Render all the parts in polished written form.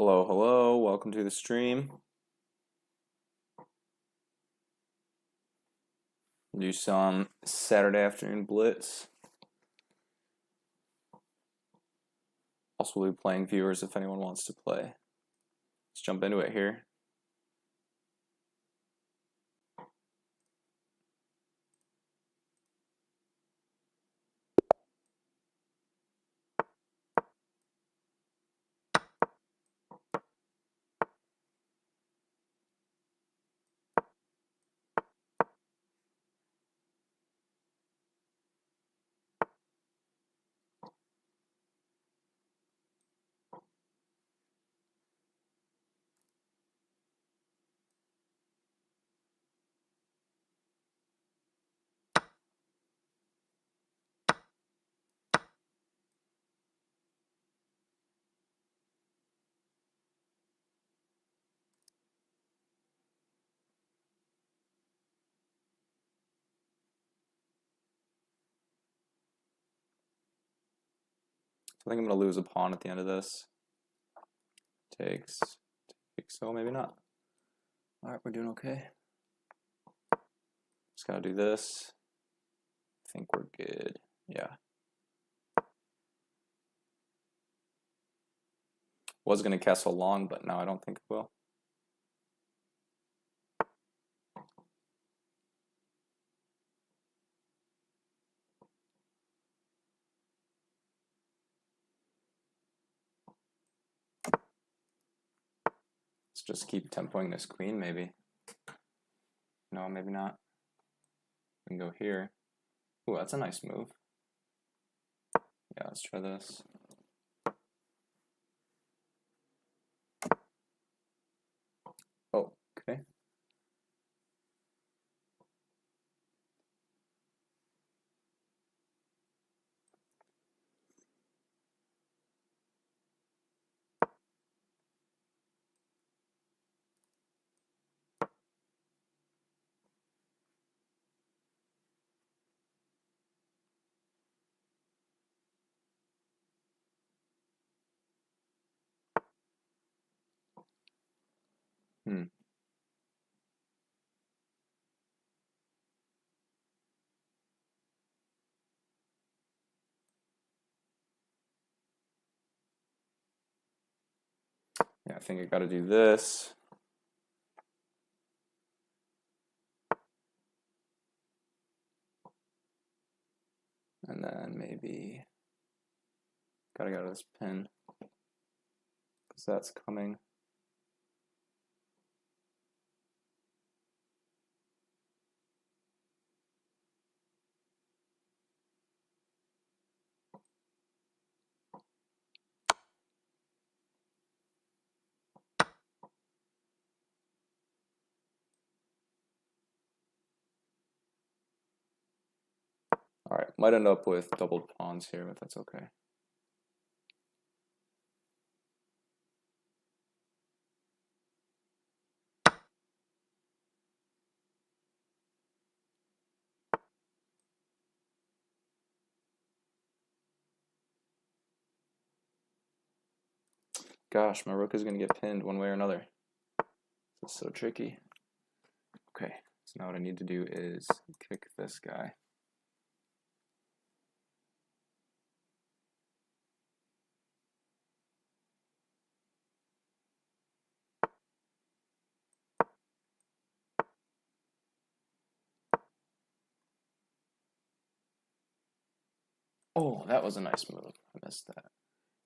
Hello, hello, welcome to the stream. Do some Saturday afternoon Blitz. Also, we'll be playing viewers if anyone wants to play. Let's jump into it here. So I think I'm going to lose a pawn at the end of this. Takes, so maybe not. All right, we're doing okay. Just got to do this. I think we're good. Yeah. Was going to castle long, but now I don't think it will. Let's just keep tempoing this queen, maybe. No, maybe not. We can go here. Ooh, that's a nice move. Yeah, let's try this. Oh, okay. Yeah, I think I got to do this. And then maybe gotta get out of this pin because that's coming. All right, might end up with doubled pawns here, but that's okay. Gosh, my rook is going to get pinned one way or another. This is so tricky. Okay, so now what I need to do is kick this guy. Oh, that was a nice move. I missed that.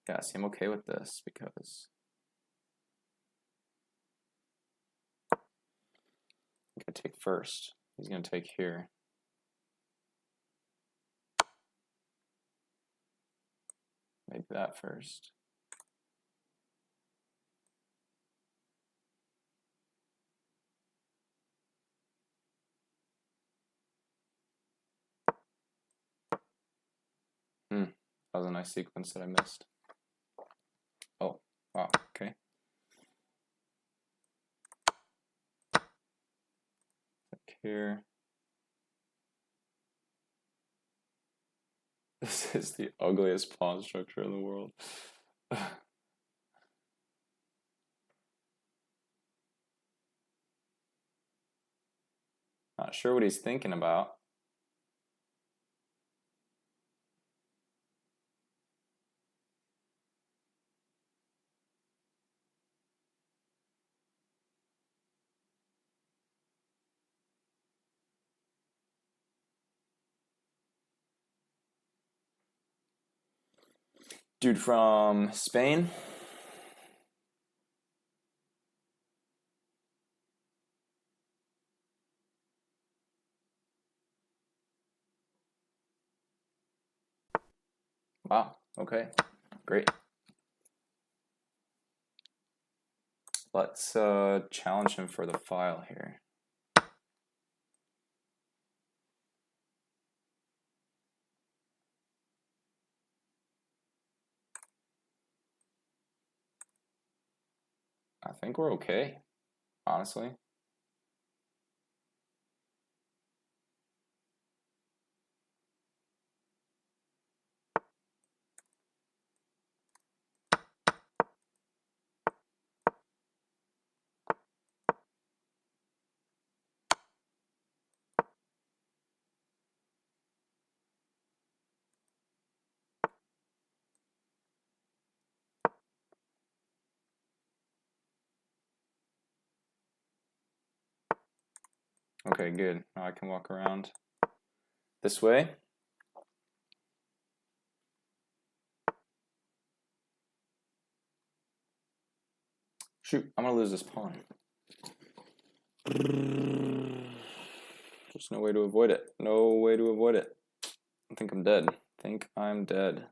Yeah, see, I'm okay with this because I'm going to take first. He's going to take here. Maybe that first. That was a nice sequence that I missed. Oh, wow, okay. Like here. This is the ugliest pawn structure in the world. Not sure what he's thinking about. Dude from Spain. Wow, okay, great. Let's challenge him for the file here. I think we're okay, honestly. Okay, good. Now I can walk around this way. Shoot, I'm gonna lose this pawn. There's no way to avoid it. No way to avoid it. I think I'm dead. I think I'm dead.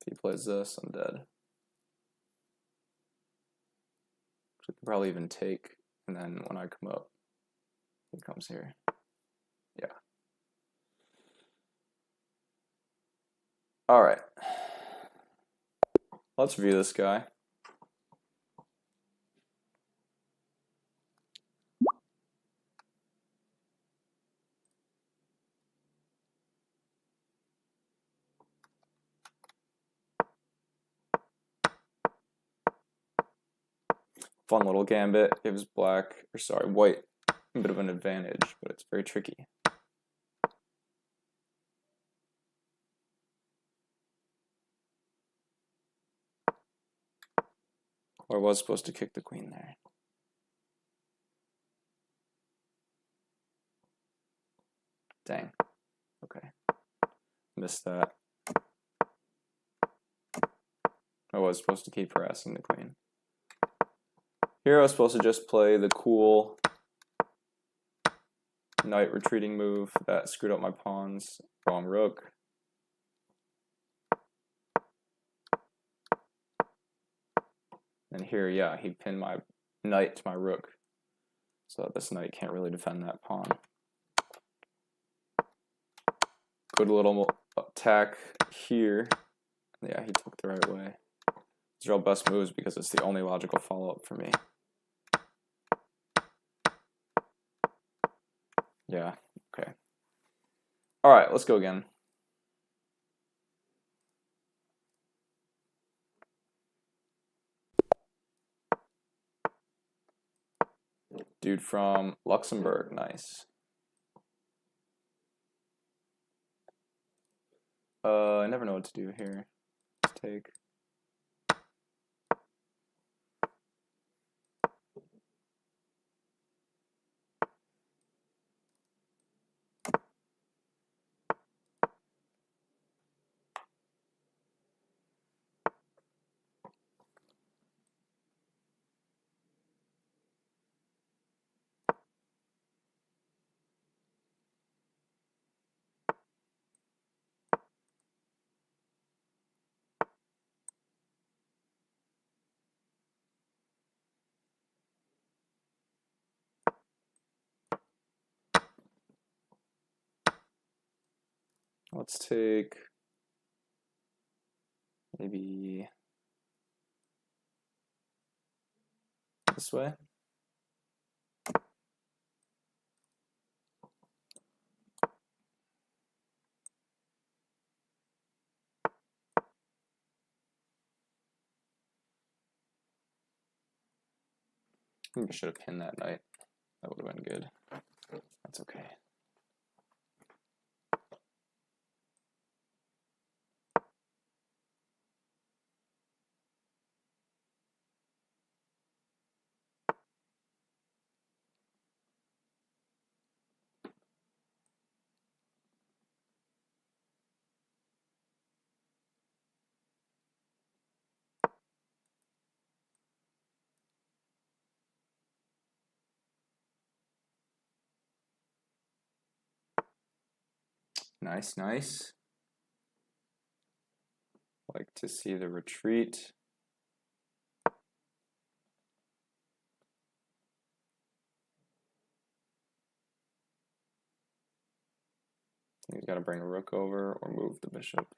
If he plays this, I'm dead. I could probably even take, and then when I come up, he comes here. Yeah. All right. Let's view this guy. Fun little gambit. Gives white a bit of an advantage, but it's very tricky. Or I was supposed to kick the queen there. Dang. Okay. Missed that. I was supposed to keep harassing the queen. Here I was supposed to just play the cool knight retreating move that screwed up my pawns. Wrong rook. And here, yeah, he pinned my knight to my rook. So that this knight can't really defend that pawn. Good little attack here. Yeah, he took the right way. These are all best moves because it's the only logical follow-up for me. Yeah, okay. All right, let's go again. Dude from Luxembourg, nice. I never know what to do here. Let's take. Let's take maybe this way. Maybe I should have pinned that knight. That would have been good. That's okay. Nice, nice. Like to see the retreat. He's got to bring a rook over or move the bishop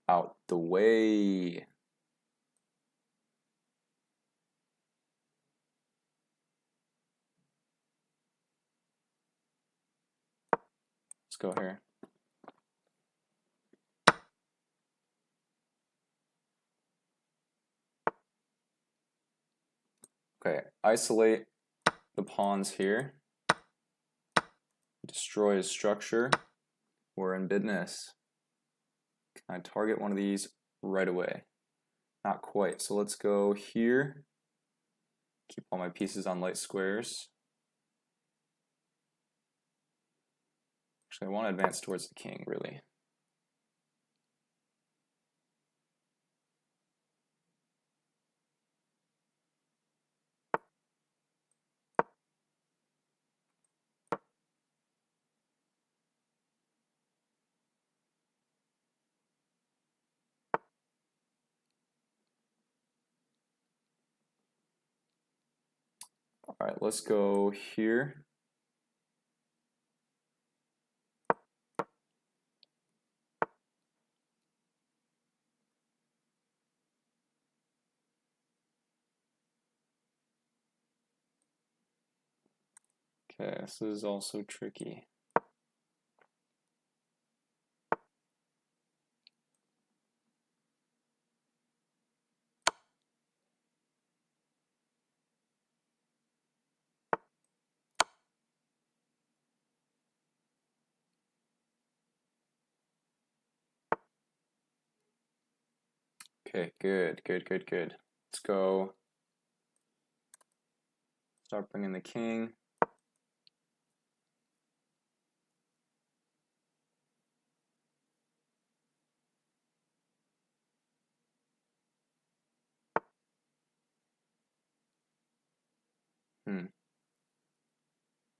out the way. Let's go here. Okay, isolate the pawns here. Destroy his structure. We're in business. Can I target one of these right away? Not quite. So let's go here. Keep all my pieces on light squares. Actually, I want to advance towards the king, really. All right, let's go here. Okay, this is also tricky. Okay, good. Let's go. Start bringing the king.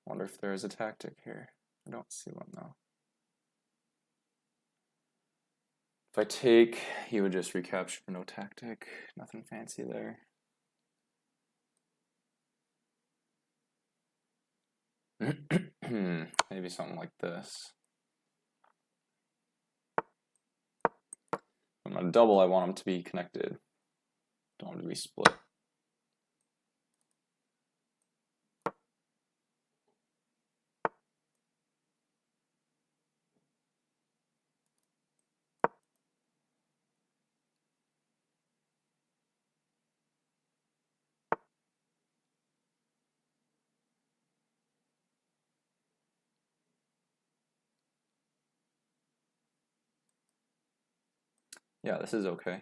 Wonder if there is a tactic here. I don't see one though. If I take, he would just recapture, no tactic, nothing fancy there. Maybe something like this. I'm gonna double, I want them to be connected. Don't want them to be split. Yeah, this is okay.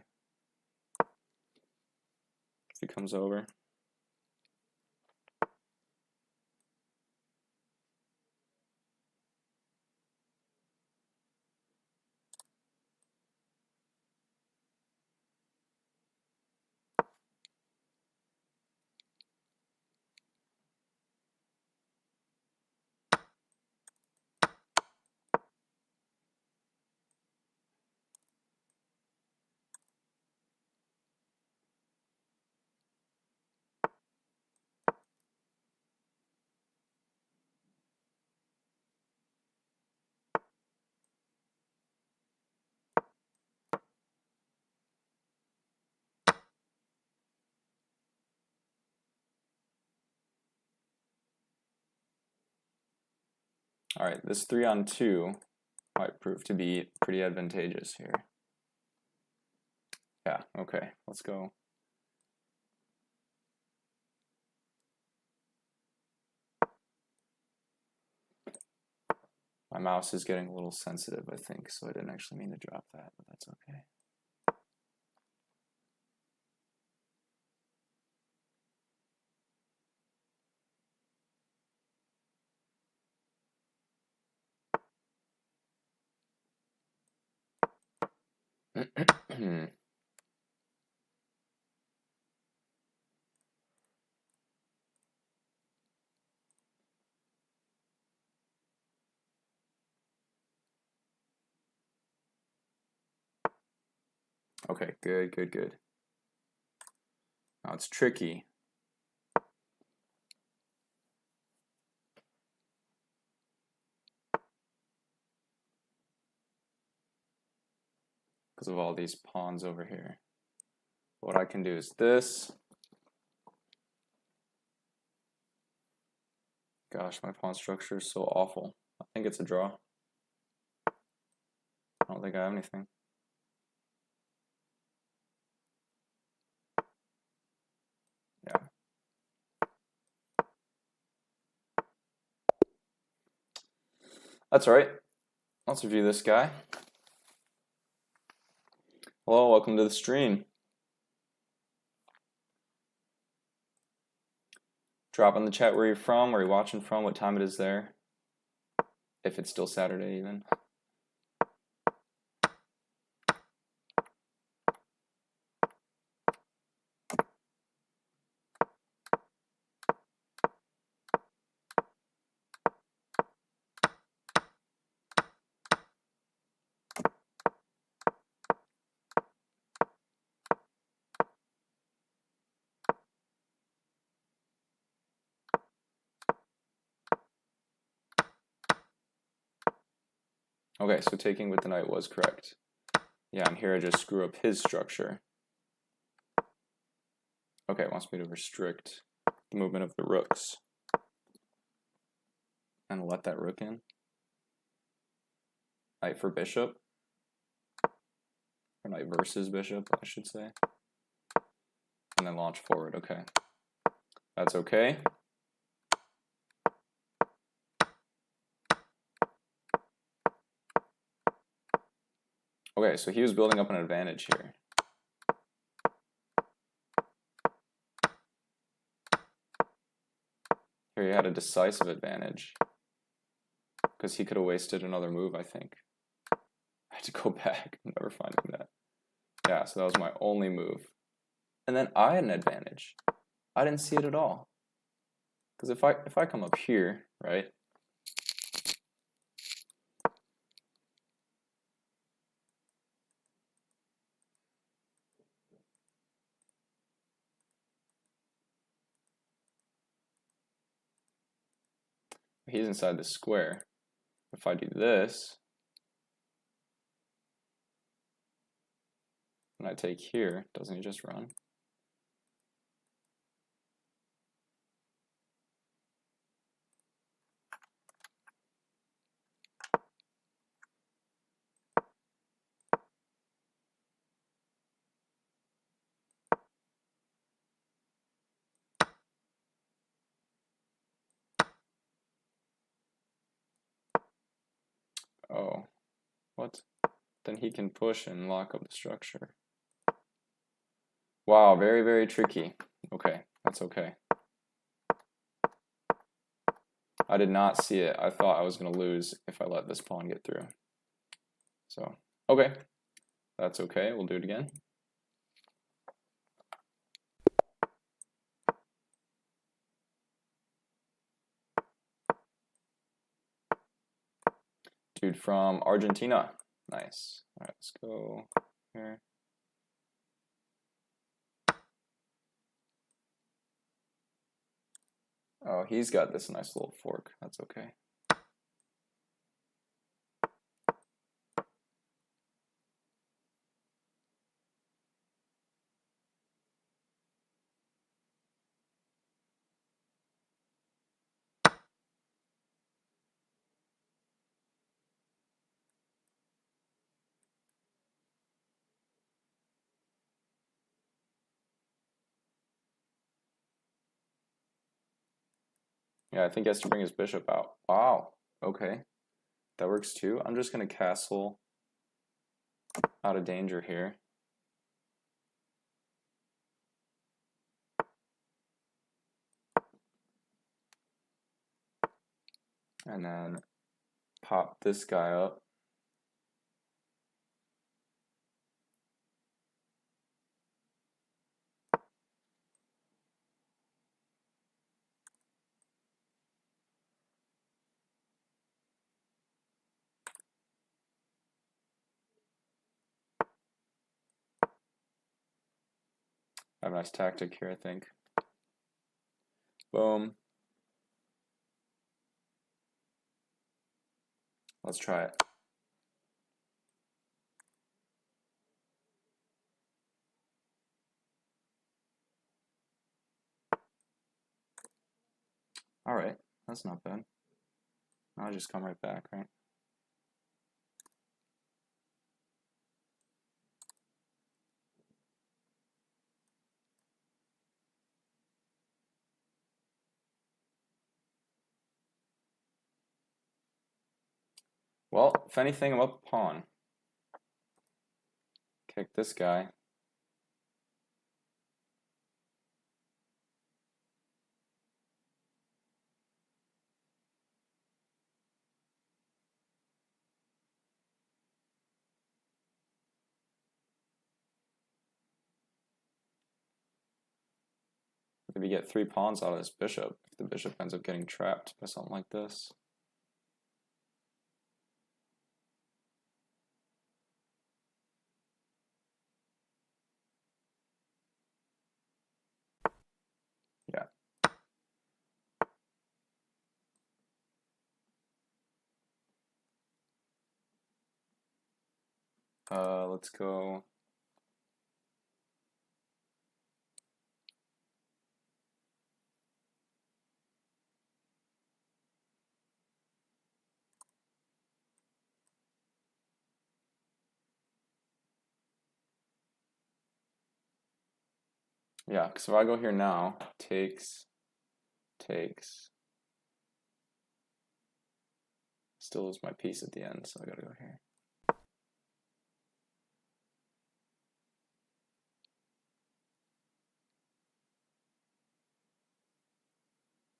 If he comes over. All right, this 3-on-2 might prove to be pretty advantageous here. Yeah, okay, let's go. My mouse is getting a little sensitive, I think, so I didn't actually mean to drop that, but that's okay. Okay, good, good, good. Now it's tricky. Because of all these pawns over here. What I can do is this. Gosh, my pawn structure is so awful. I think it's a draw. I don't think I have anything. Yeah. That's all right. Let's review this guy. Hello, welcome to the stream. Drop in the chat where you're from, where you're watching from, what time it is there. If it's still Saturday even. Okay, so taking with the knight was correct. Yeah, and here I just screw up his structure. Okay, it wants me to restrict the movement of the rooks. And let that rook in. Knight for bishop. Or knight versus bishop, I should say. And then launch forward, okay. That's okay. Okay, so he was building up an advantage here. Here he had a decisive advantage. Because he could have wasted another move, I think. I had to go back, never finding that. Yeah, so that was my only move. And then I had an advantage. I didn't see it at all. Because if I come up here, right? He's inside the square. If I do this, and I take here, doesn't he just run? Oh, what? Then he can push and lock up the structure. Wow, very, very tricky. Okay, that's okay. I did not see it. I thought I was going to lose if I let this pawn get through. So, okay. That's okay. We'll do it again. Dude from Argentina. Nice. All right, let's go here. Oh, he's got this nice little fork. That's okay. Yeah, I think he has to bring his bishop out. Wow. Okay. That works too. I'm just going to castle out of danger here. And then pop this guy up. I have a nice tactic here, I think. Boom. Let's try it. All right, that's not bad. I'll just come right back, right? Well, if anything, I'm up a pawn. Kick this guy. Maybe get 3 pawns out of this bishop if the bishop ends up getting trapped by something like this. Yeah. Let's go. Yeah, because if I go here now, takes. Still lose my piece at the end, so I gotta go here.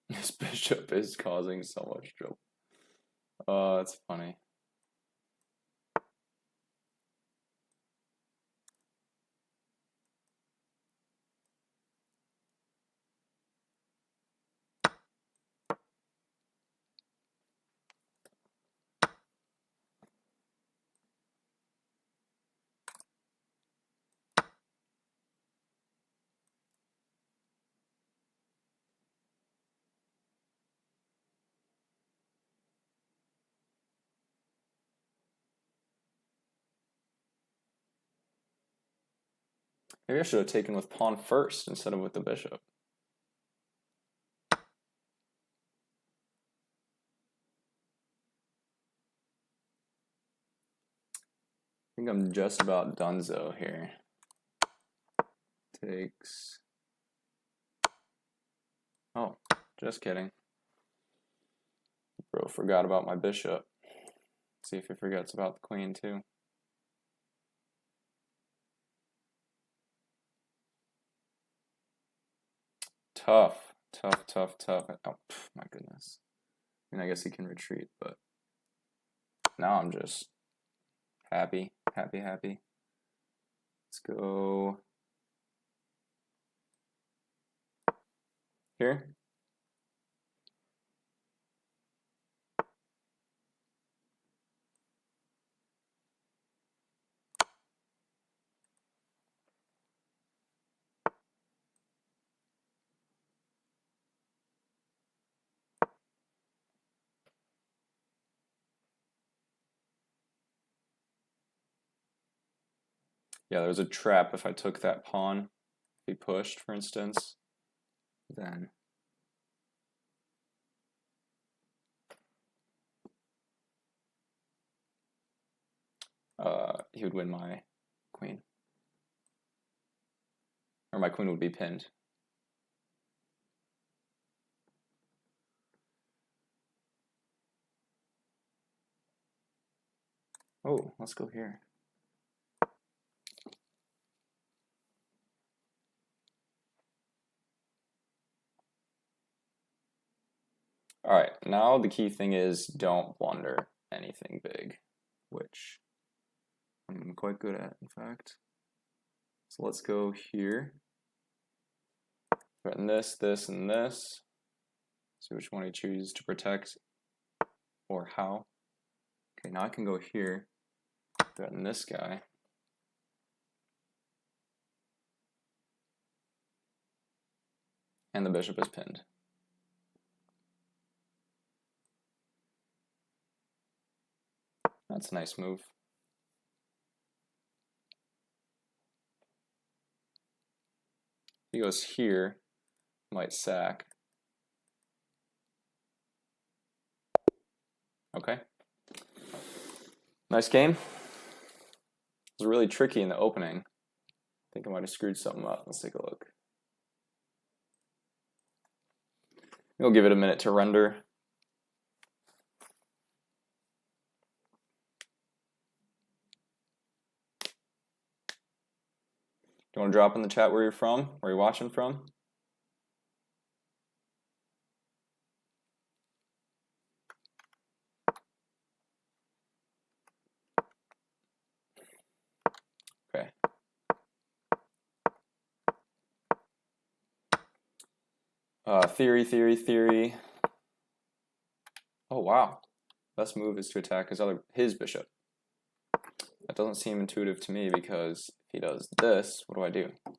This bishop is causing so much trouble. Oh, that's funny. Maybe I should have taken with pawn first instead of with the bishop. I think I'm just about donezo here. Takes. Oh, just kidding. Bro forgot about my bishop. See if he forgets about the queen too. Tough. Oh, my goodness. I mean, I guess he can retreat, but now I'm just happy. Let's go here. Yeah, there's a trap if I took that pawn. If he pushed, for instance, then he would win my queen. Or my queen would be pinned. Oh, let's go here. All right, now the key thing is don't blunder anything big, which I'm quite good at, in fact. So let's go here. Threaten this, this, and this. See which one I choose to protect or how. Okay, now I can go here, threaten this guy. And the bishop is pinned. That's a nice move. He goes here, might sack. Okay. Nice game. It was really tricky in the opening. I think I might have screwed something up. Let's take a look. We'll give it a minute to render. Do you want to drop in the chat where you're from, where you're watching from? Okay. Theory. Oh wow. Best move is to attack his bishop. That doesn't seem intuitive to me because if he does this, what do? I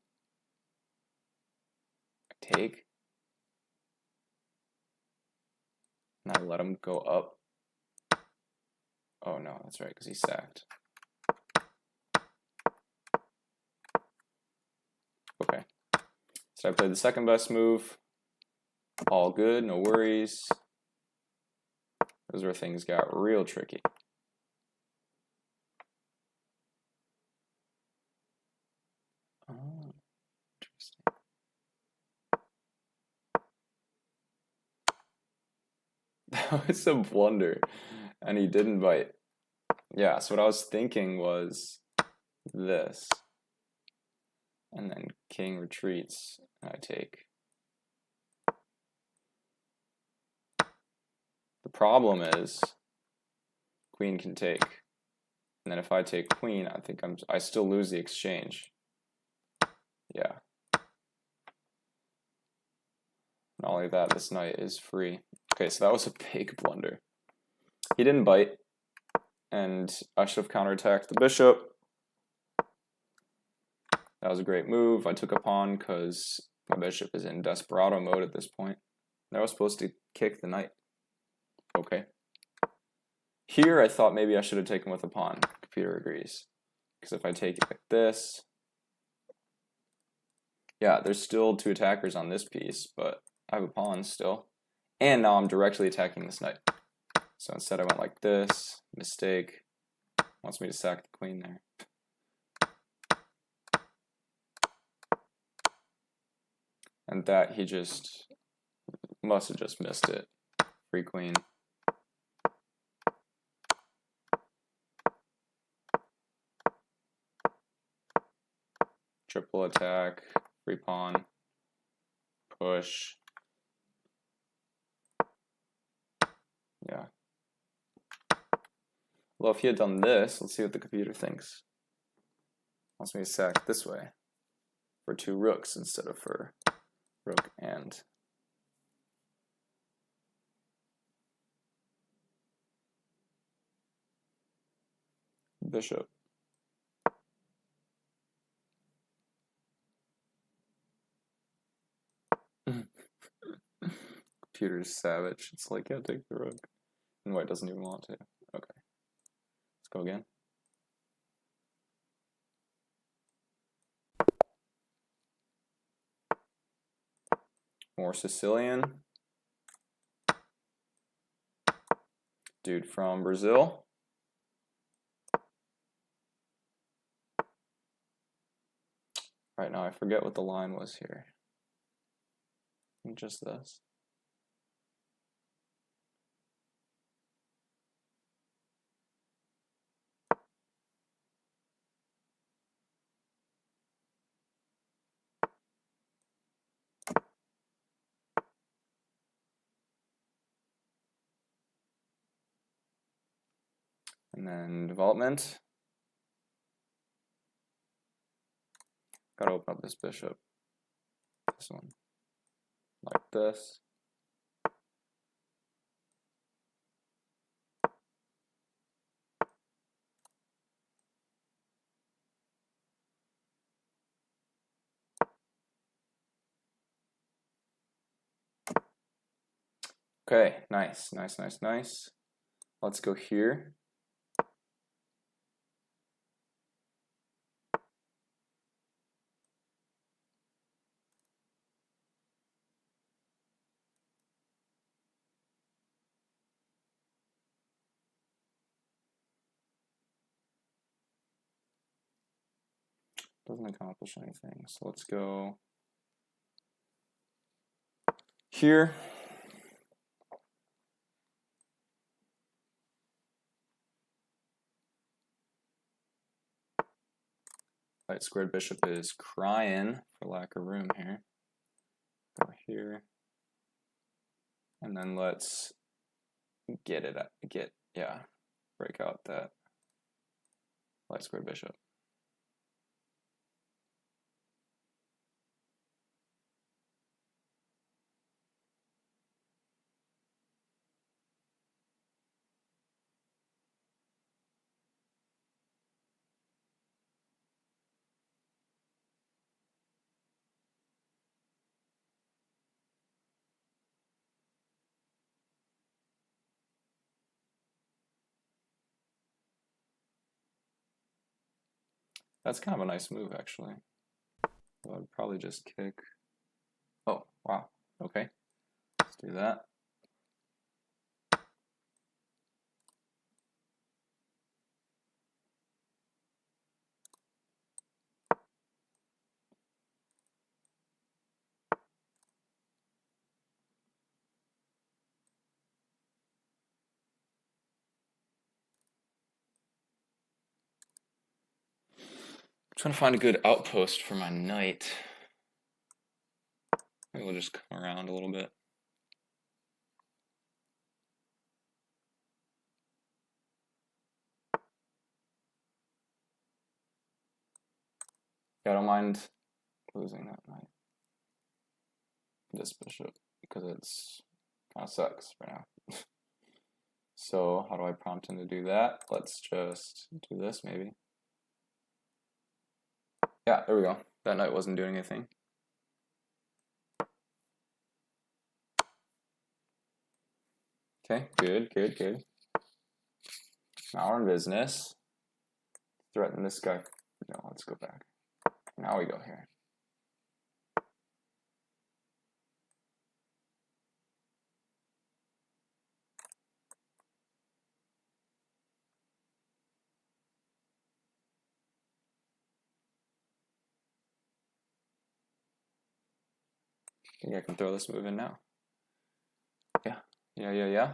take. And I let him go up. Oh no, that's right, because he sacked. Okay. So I played the second best move. All good, no worries. Those where things got real tricky. Oh, interesting. That was a blunder, and he didn't bite. Yeah, so what I was thinking was this. And then king retreats, and I take. The problem is queen can take. And then if I take queen, I think I still lose the exchange. Yeah. Not only that, this knight is free. Okay, so that was a big blunder. He didn't bite, and I should have counterattacked the bishop. That was a great move. I took a pawn because my bishop is in desperado mode at this point. I was supposed to kick the knight. Okay. Here, I thought maybe I should have taken with a pawn. Computer agrees. Because if I take it like this, yeah, there's still two attackers on this piece, but I have a pawn still. And now I'm directly attacking this knight. So instead I went like this. Mistake. Wants me to sack the queen there. And that he just must have just missed it. Free queen. Triple attack, free pawn, push. Yeah. Well, if he had done this, let's see what the computer thinks. Wants me to sack this way for 2 rooks instead of for rook and. Bishop. Computer's savage. It's like, yeah, take the rook. And white doesn't even want to. Okay. Let's go again. More Sicilian. Dude from Brazil. Right now, I forget what the line was here. Just this. And then development. Gotta open up this bishop. This one. Like this. Okay, nice, nice, nice, nice. Let's go here. Doesn't accomplish anything. So let's go here. Light squared bishop is crying for lack of room here. Go here. And then let's break out that light squared bishop. That's kind of a nice move, actually. So I'd probably just kick. Oh, wow. Okay. Let's do that. I'm trying to find a good outpost for my knight. Maybe we'll just come around a little bit. Yeah, I don't mind losing that knight. This bishop, because it's kind of sucks right now. So how do I prompt him to do that? Let's just do this maybe. Yeah, there we go. That knight wasn't doing anything. Okay, good, good, good. Now we're in business. Threaten this guy. No, let's go back. Now we go here. I think I can throw this move in now. Yeah, yeah, yeah, yeah.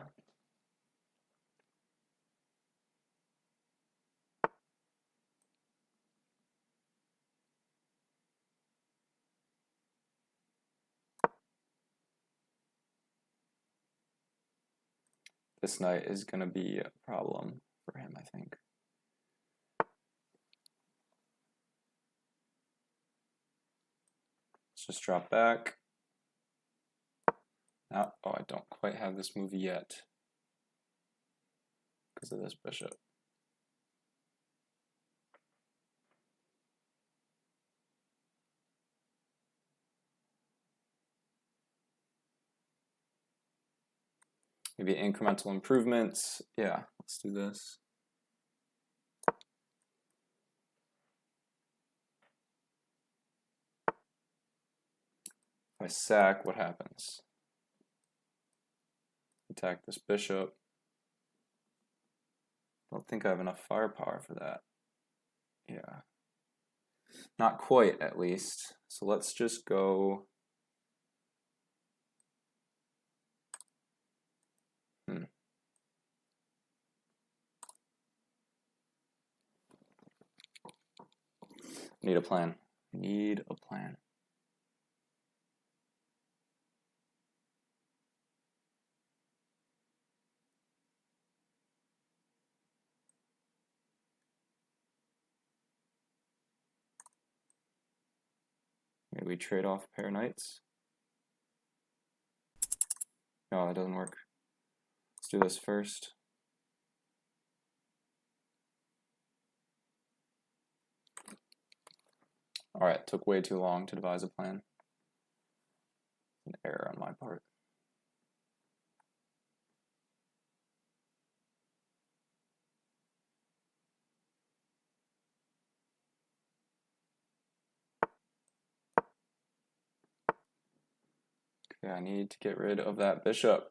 This knight is going to be a problem for him, I think. Let's just drop back. Now, oh, I don't quite have this move yet because of this bishop. Maybe incremental improvements. Yeah, let's do this. If I sack, what happens? Attack this bishop. I don't think I have enough firepower for that. Yeah. Not quite, at least. So let's just go. Need a plan. Need a plan. Maybe we trade off a pair of knights. No, that doesn't work. Let's do this first. Alright, took way too long to devise a plan. An error on my part. Okay, I need to get rid of that bishop.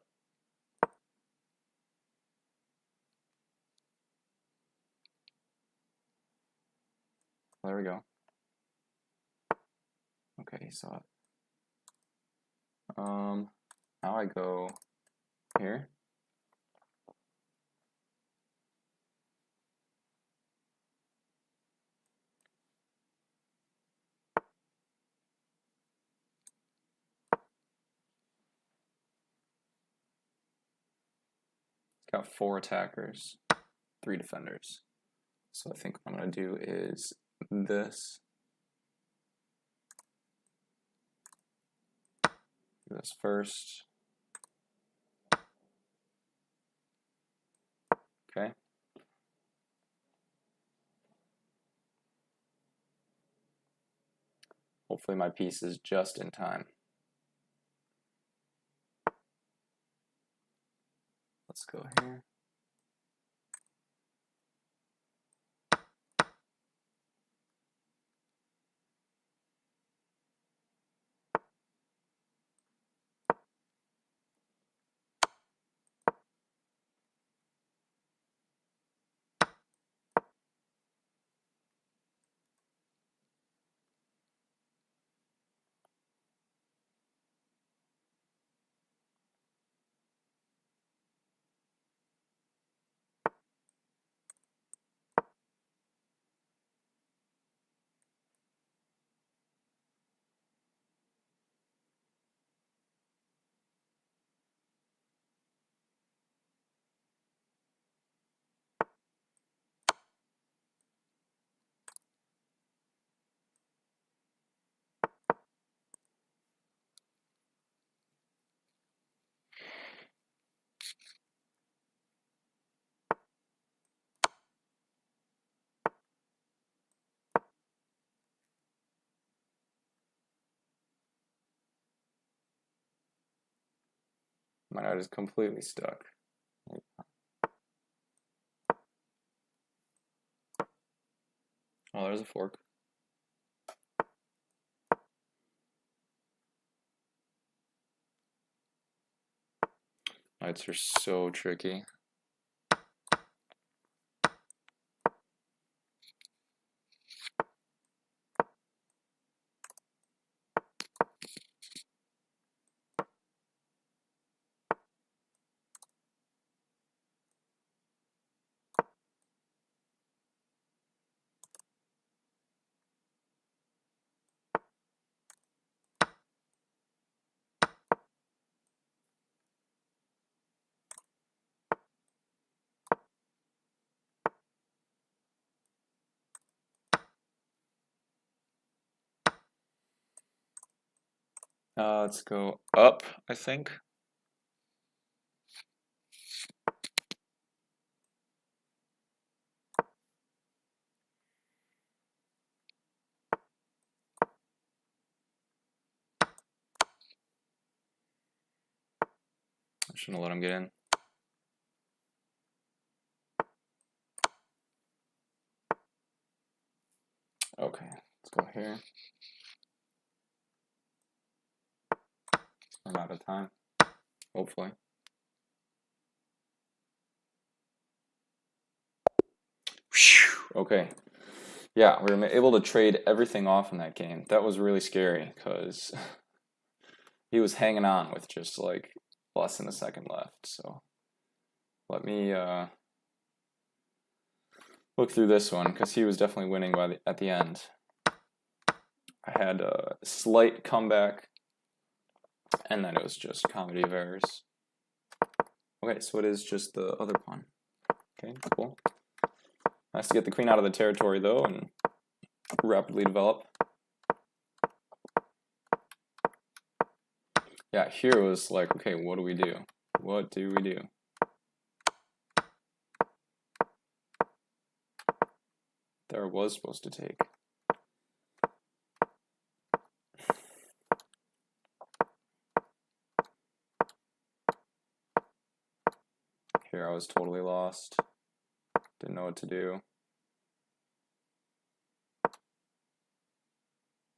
There we go. Okay, he saw it. Now I go here. It's got 4 attackers, 3 defenders. So I think what I'm going to do is this. Do this first. Okay. Hopefully my piece is just in time. Let's go here. My knight is completely stuck. Oh, there's a fork. Knights are so tricky. Let's go up, I think. I shouldn't have let him get in. Okay, let's go here. I'm out of time, hopefully. Okay, yeah, we were able to trade everything off in that game. That was really scary because he was hanging on with just like less than a second left. So let me look through this one because he was definitely winning at the end. I had a slight comeback, and then it was just comedy of errors. Okay, so it is just the other pawn. Okay, cool. Nice to get the queen out of the territory though and rapidly develop. Yeah, here was like, okay, what do we do? What do we do? There was supposed to take. Here I was totally lost. Didn't know what to do.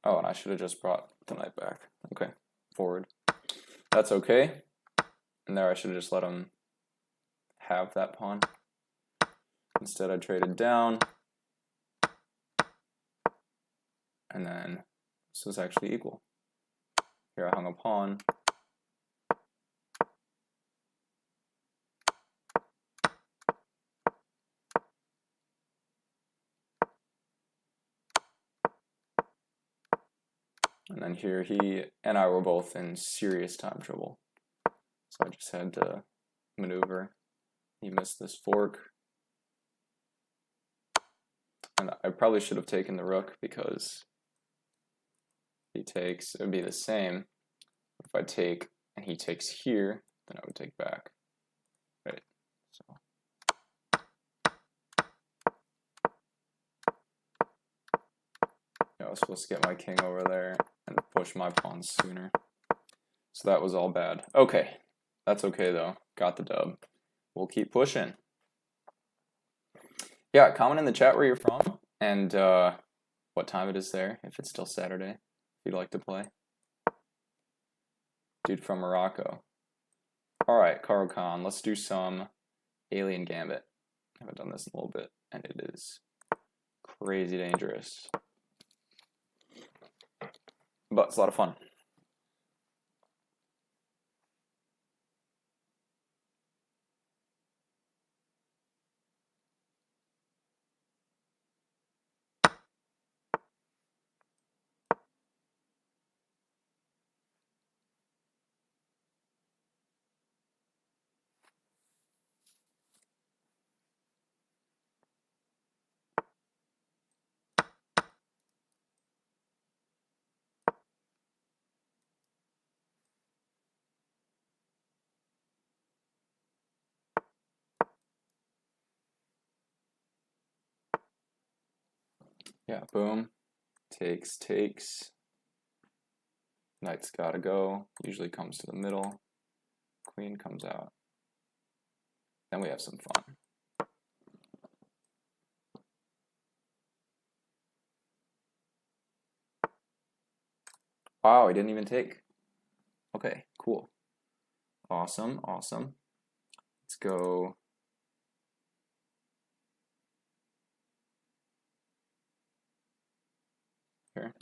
Oh, and I should have just brought the knight back. Okay, forward. That's okay. And there I should have just let him have that pawn. Instead I traded down. And then this was actually equal. Here I hung a pawn. And then here he and I were both in serious time trouble. So I just had to maneuver. He missed this fork. And I probably should have taken the rook because if he takes, it would be the same. If I take and he takes here, then I would take back. Right. So I was supposed to get my king over there and push my pawns sooner. So that was all bad. Okay. That's okay though. Got the dub. We'll keep pushing. Yeah, comment in the chat where you're from and what time it is there, if it's still Saturday, if you'd like to play. Dude from Morocco. Alright, Karo Khan, let's do some Alien Gambit. I haven't done this in a little bit, and it is crazy dangerous. But it's a lot of fun. Yeah, boom. Takes, takes. Knight's gotta go. Usually comes to the middle. Queen comes out. Then we have some fun. Wow, he didn't even take. Okay, cool. Awesome, awesome. Let's go. Here.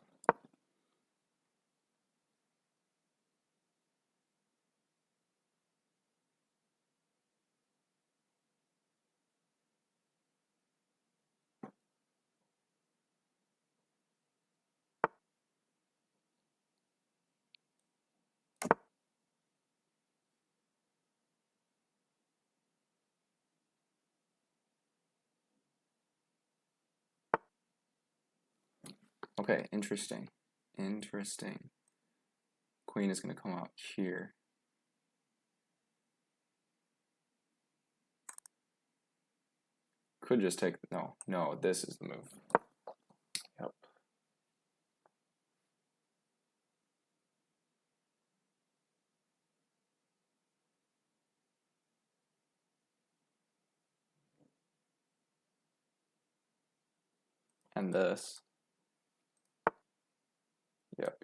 Okay, interesting. Interesting. Queen is going to come out here. Could just take, no, this is the move. Yep. And this. Yep.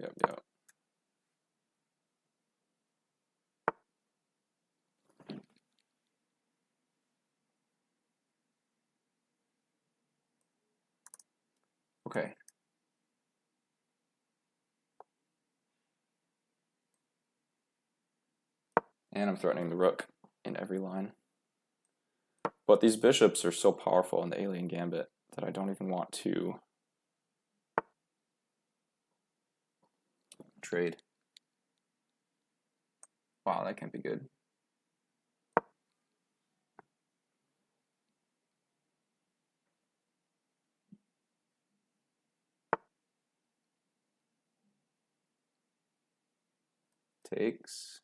Okay. And I'm threatening the rook in every line. But these bishops are so powerful in the Alien Gambit that I don't even want to trade. Wow, that can't be good. takes.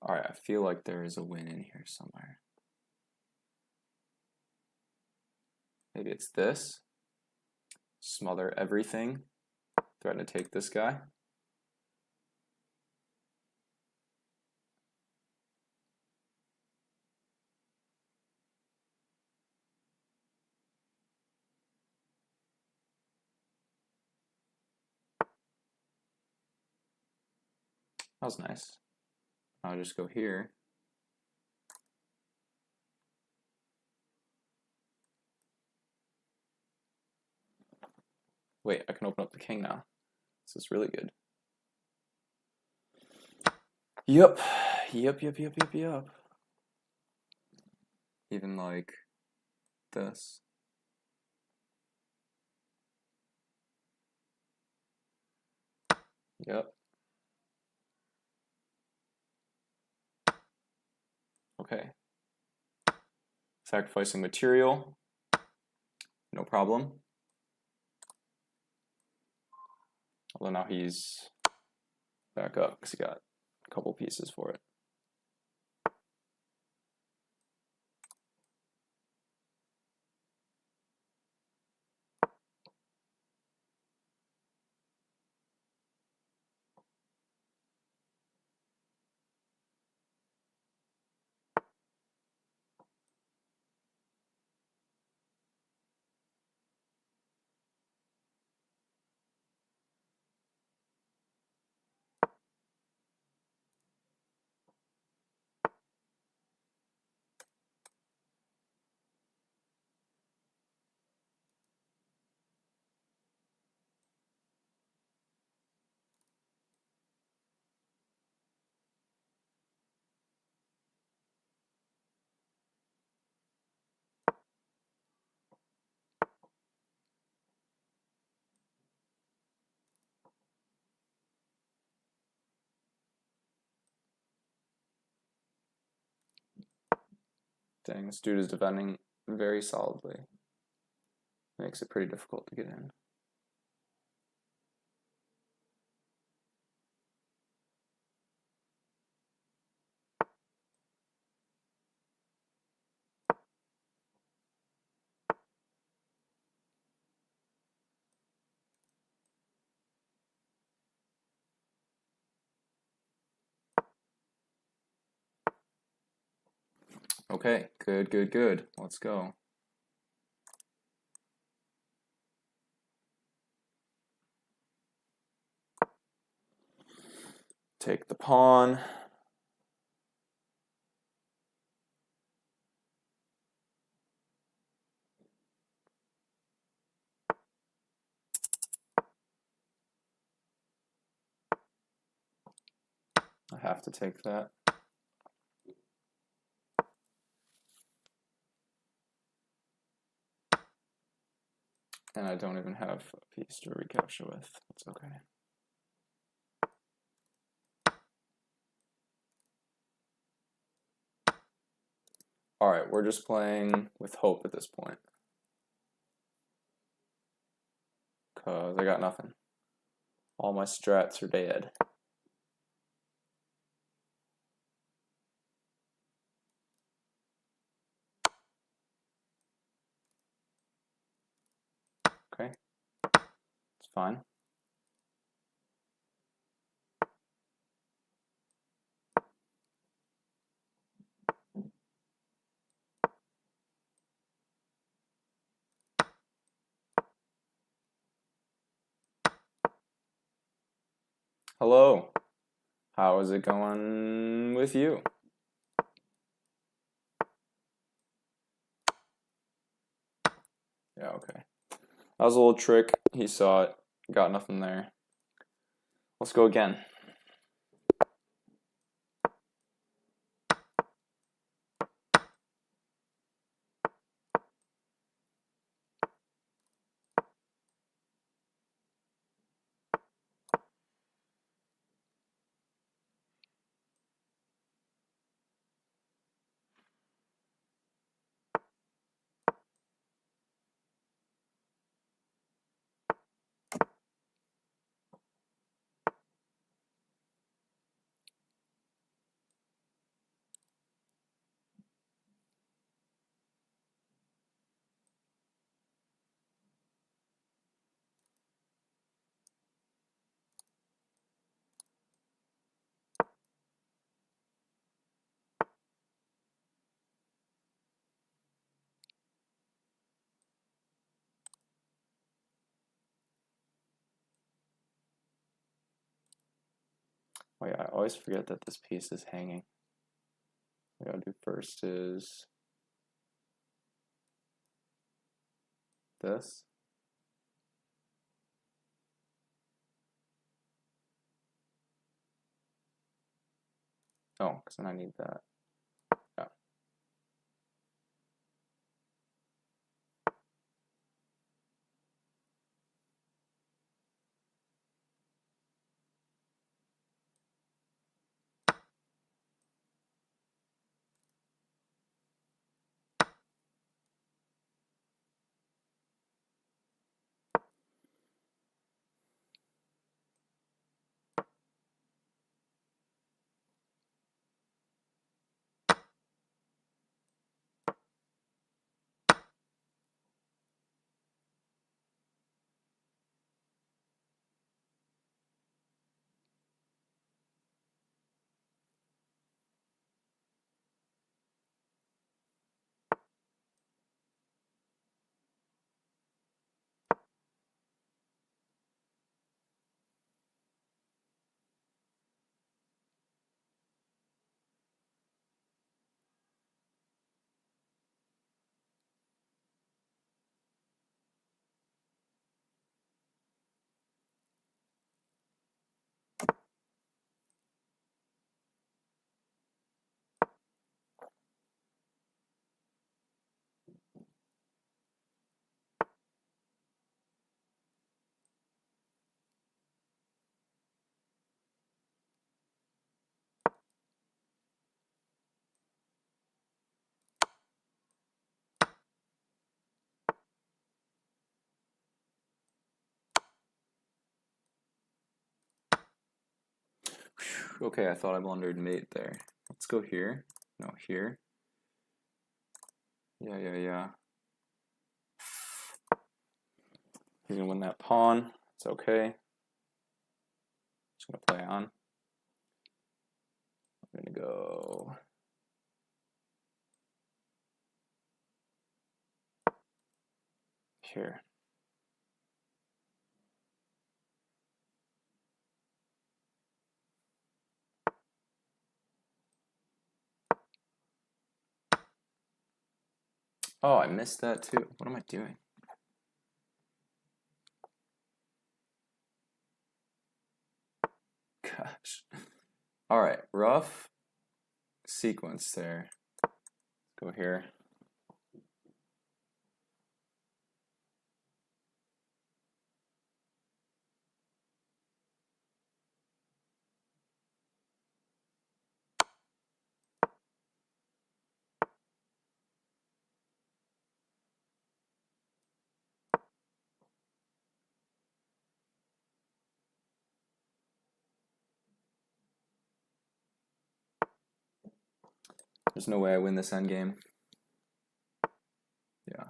All right, I feel like there is a win in here somewhere. Maybe it's this. Smother everything. Threaten to take this guy. That was nice. I'll just go here. Wait, I can open up the king now. This is really good. Yep. Even like this. Yep. Okay. Sacrificing material. No problem. Although now he's back up because he got a couple pieces for it. Dang, this dude is defending very solidly. Makes it pretty difficult to get in. Okay, good. Let's go. Take the pawn. I have to take that. And I don't even have a piece to recapture with. That's okay. All right, we're just playing with hope at this point. Because I got nothing. All my strats are dead. Okay, it's fine. Hello, how is it going with you? Yeah, okay. That was a little trick. He saw it, got nothing there. Let's go again. Wait, I always forget that this piece is hanging. What I gotta do first is this. Oh, because then I need that. Yeah. Okay, I thought I blundered mate there. Let's go here. No, here. Yeah. He's gonna win that pawn. It's okay. Just gonna play on. I'm gonna go here. Oh, I missed that too. What am I doing? Gosh. All right, rough sequence there. Go here. There's no way I win this endgame. Yeah.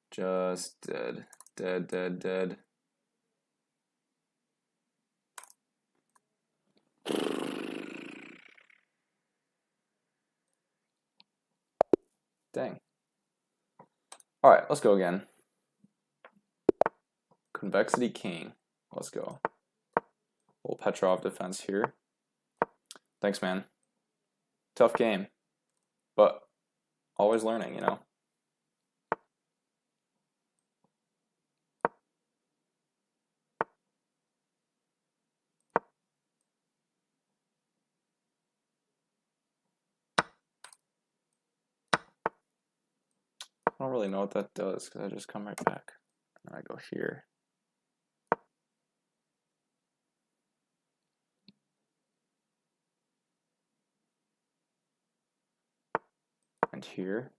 Just dead. Dead. Dang. All right, let's go again. Convexity king. Let's go. Little Petrov defense here. Thanks, man. Tough game, but always learning, you know? I don't really know what that does because I just come right back. And I go here. And here.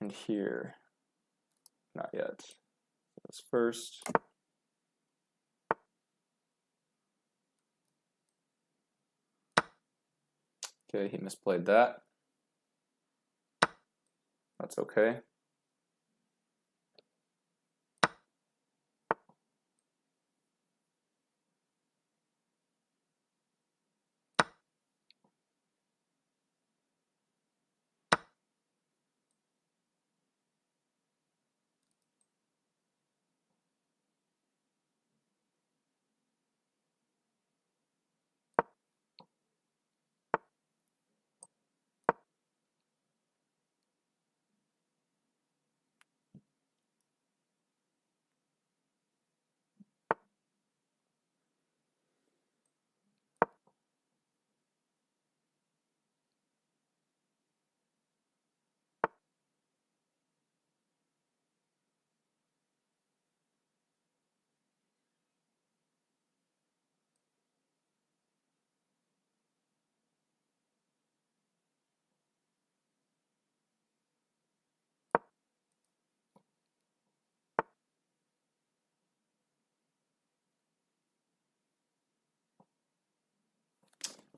And here. Not yet. So this first. Okay, he misplayed that. That's okay.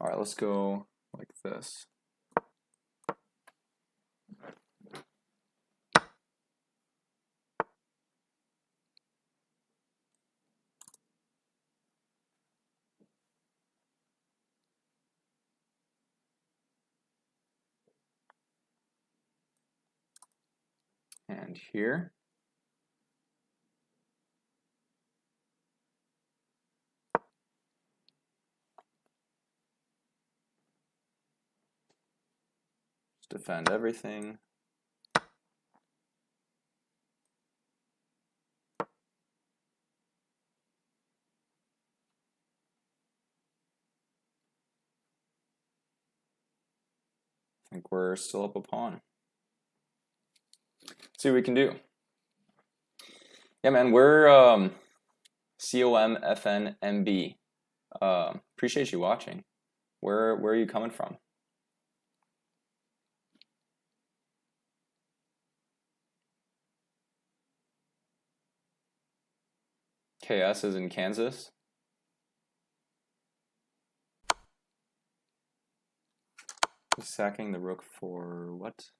All right, let's go like this. And here. Just defend everything. I think we're still up a pawn. Let's see what we can do. Yeah, man, we're COMFNMB. Appreciate you watching. Where are you coming from? KS is in Kansas. Sacking the rook for what?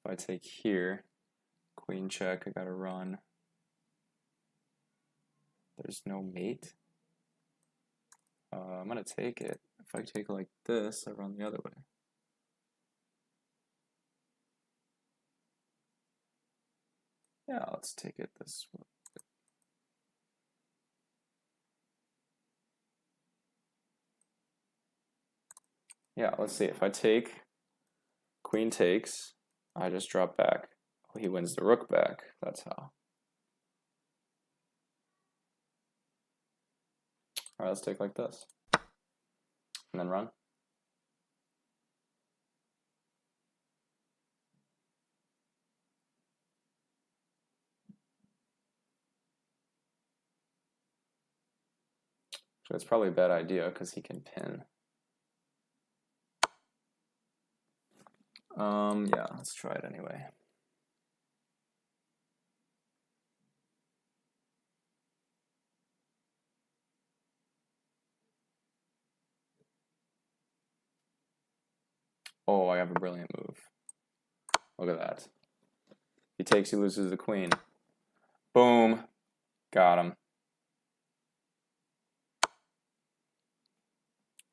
If I take here, queen check, I gotta run. There's no mate. I'm gonna take it. If I take it like this, I run the other way. Yeah, let's take it this way. Yeah, let's see. If I take, queen takes, I just drop back. Oh, he wins the rook back. That's how. All right, let's take like this. And then run. So it's probably a bad idea because he can pin. Yeah, let's try it anyway. Oh, I have a brilliant move. Look at that. He takes, he loses the queen. Boom. Got him.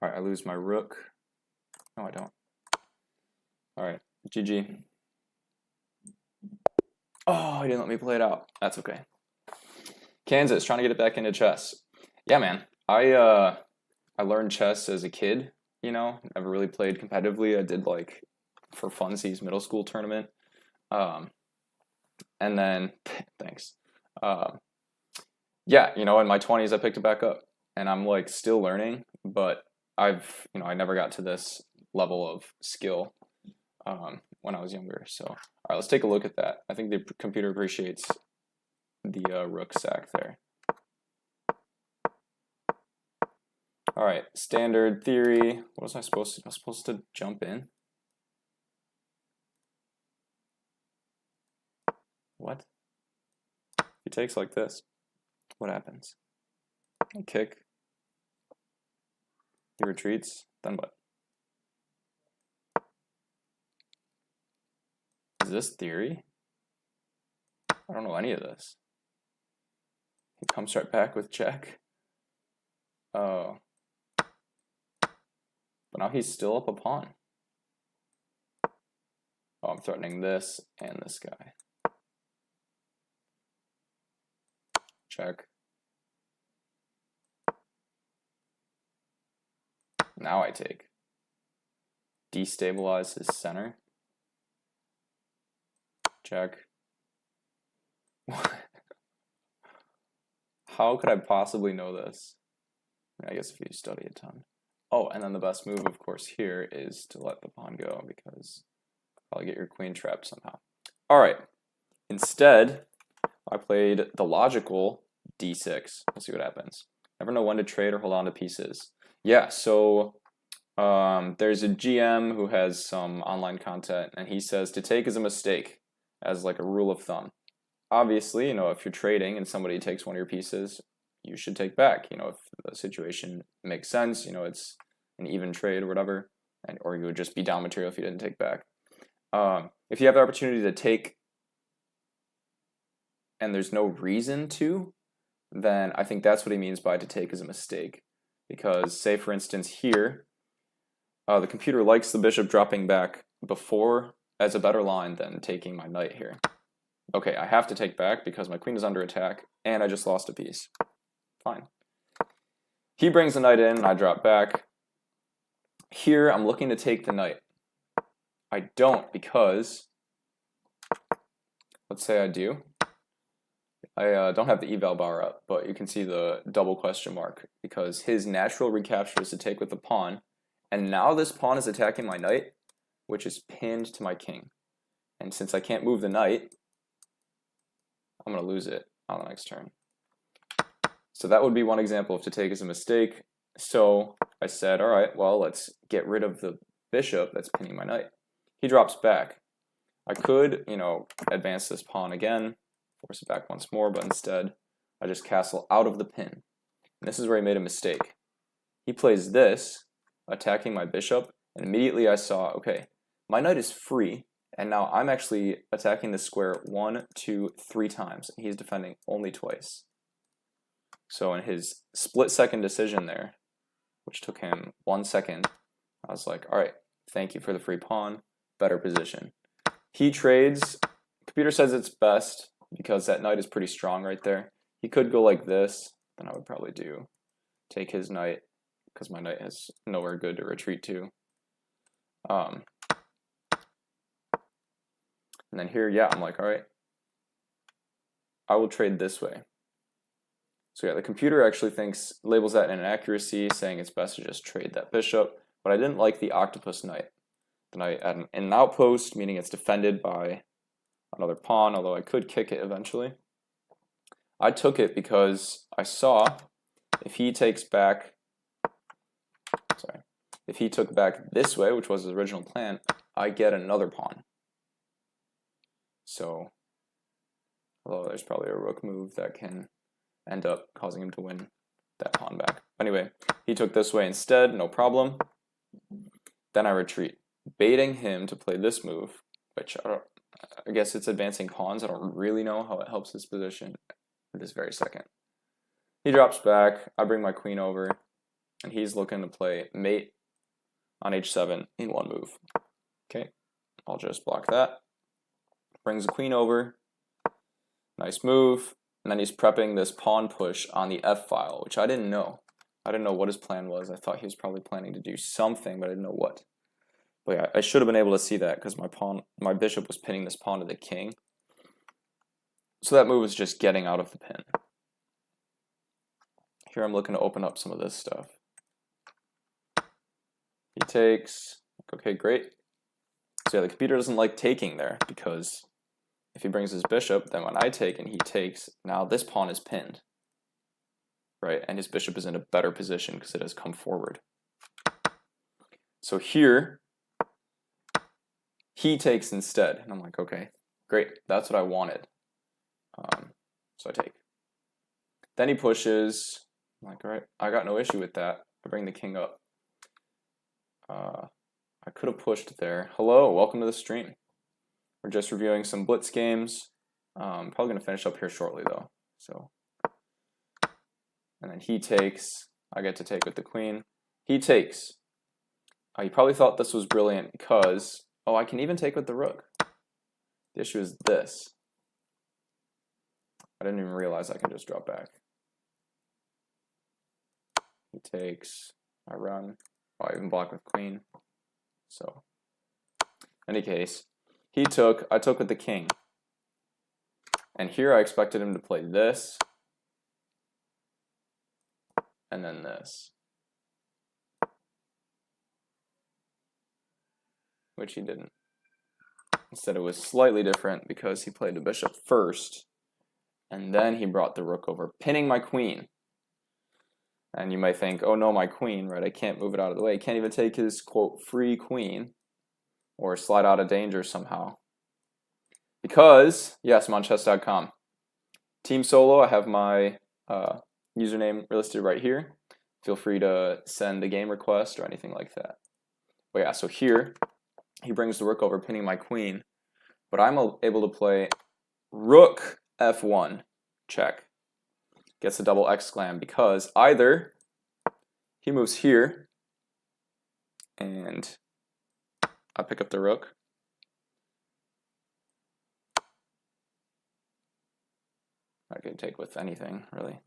All right, I lose my rook. No, I don't. All right, GG. Oh, he didn't let me play it out. That's okay. Kansas, trying to get it back into chess. Yeah, man. I learned chess as a kid, you know, never really played competitively. I did like for funsies middle school tournament. And then, thanks. Yeah, you know, in my 20s, I picked it back up and I'm like still learning, but I never got to this level of skill when I was younger. So, all right, let's take a look at that. I think the computer appreciates the rook sack there. All right, standard theory. What was I supposed to? I was supposed to jump in. What? He takes like this. What happens? I kick. He retreats. Then what? Is this theory? I don't know any of this. He comes right back with check. Oh. But now he's still up a pawn. Oh, I'm threatening this and this guy. Check. Now I take. Destabilize his center. Check. How could I possibly know this? I guess if you study a ton. Oh, and then the best move, of course, here is to let the pawn go because I'll get your queen trapped somehow. All right. Instead, I played the logical d6. We'll see what happens. Never know when to trade or hold on to pieces. Yeah, so there's a GM who has some online content, and he says to take is a mistake as like a rule of thumb. Obviously, you know, if you're trading and somebody takes one of your pieces, you should take back, you know, if the situation makes sense, you know, it's an even trade or whatever, or you would just be down material if you didn't take back. If you have the opportunity to take and there's no reason to, then I think that's what he means by to take is a mistake. Because say, for instance, here, the computer likes the bishop dropping back before as a better line than taking my knight here. Okay, I have to take back because my queen is under attack, and I just lost a piece. Fine. He brings the knight in, and I drop back. Here, I'm looking to take the knight. I don't because, let's say I do. I don't have the eval bar up, but you can see the double question mark because his natural recapture is to take with the pawn, and now this pawn is attacking my knight, which is pinned to my king. And since I can't move the knight, I'm going to lose it on the next turn. So that would be one example of to take as a mistake. So I said, all right, well, let's get rid of the bishop that's pinning my knight. He drops back. I could, you know, advance this pawn again, force it back once more, but instead I just castle out of the pin. And this is where he made a mistake. He plays this, attacking my bishop, and immediately I saw, okay, my knight is free, and now I'm actually attacking the square 1, 2, 3 times. He's defending only twice. So in his split-second decision there, which took him 1 second, I was like, all right, thank you for the free pawn, better position. He trades. Computer says it's best because that knight is pretty strong right there. He could go like this, then I would probably take his knight because my knight has nowhere good to retreat to. And then here, yeah, I'm like, all right, I will trade this way. So yeah, the computer actually labels that an inaccuracy, saying it's best to just trade that bishop, but I didn't like the octopus knight. The knight at an outpost, meaning it's defended by another pawn, although I could kick it eventually. I took it because I saw if he takes back, if he took back this way, which was his original plan, I get another pawn. So, although there's probably a rook move that can end up causing him to win that pawn back. Anyway, he took this way instead, no problem. Then I retreat, baiting him to play this move, which I guess it's advancing pawns. I don't really know how it helps his position at this very second. He drops back, I bring my queen over, and he's looking to play mate on h7 in one move. Okay, I'll just block that. Brings the queen over, nice move, and then he's prepping this pawn push on the f-file, which I didn't know. I didn't know what his plan was. I thought he was probably planning to do something, but I didn't know what. But yeah, I should have been able to see that because my bishop was pinning this pawn to the king. So that move was just getting out of the pin. Here I'm looking to open up some of this stuff. He takes, okay, great. So yeah, the computer doesn't like taking there because if he brings his bishop, then when I take and he takes, now this pawn is pinned, right? And his bishop is in a better position because it has come forward. So here, he takes instead. And I'm like, okay, great. That's what I wanted. So I take. Then he pushes. I'm like, all right, I got no issue with that. I bring the king up. I could have pushed there. Hello, welcome to the stream. We're just reviewing some Blitz games. Probably going to finish up here shortly, though. So, and then he takes. I get to take with the queen. He takes. He probably thought this was brilliant because, oh, I can even take with the rook. The issue is this. I didn't even realize I can just drop back. He takes. I run. Oh, I even block with queen. So, in any case, he took. I took with the king. And here I expected him to play this. And then this. Which he didn't. Instead, it was slightly different because he played the bishop first. And then he brought the rook over, pinning my queen. And you might think, oh no, my queen, right? I can't move it out of the way. I can't even take his, quote, free queen or slide out of danger somehow. Because, yes, I'm on chess.com. Team Solo, I have my username listed right here. Feel free to send a game request or anything like that. But yeah, so here, he brings the rook over, pinning my queen. But I'm able to play rook f1, check. Gets a double exclam because either he moves here and I pick up the rook, I could take with anything really,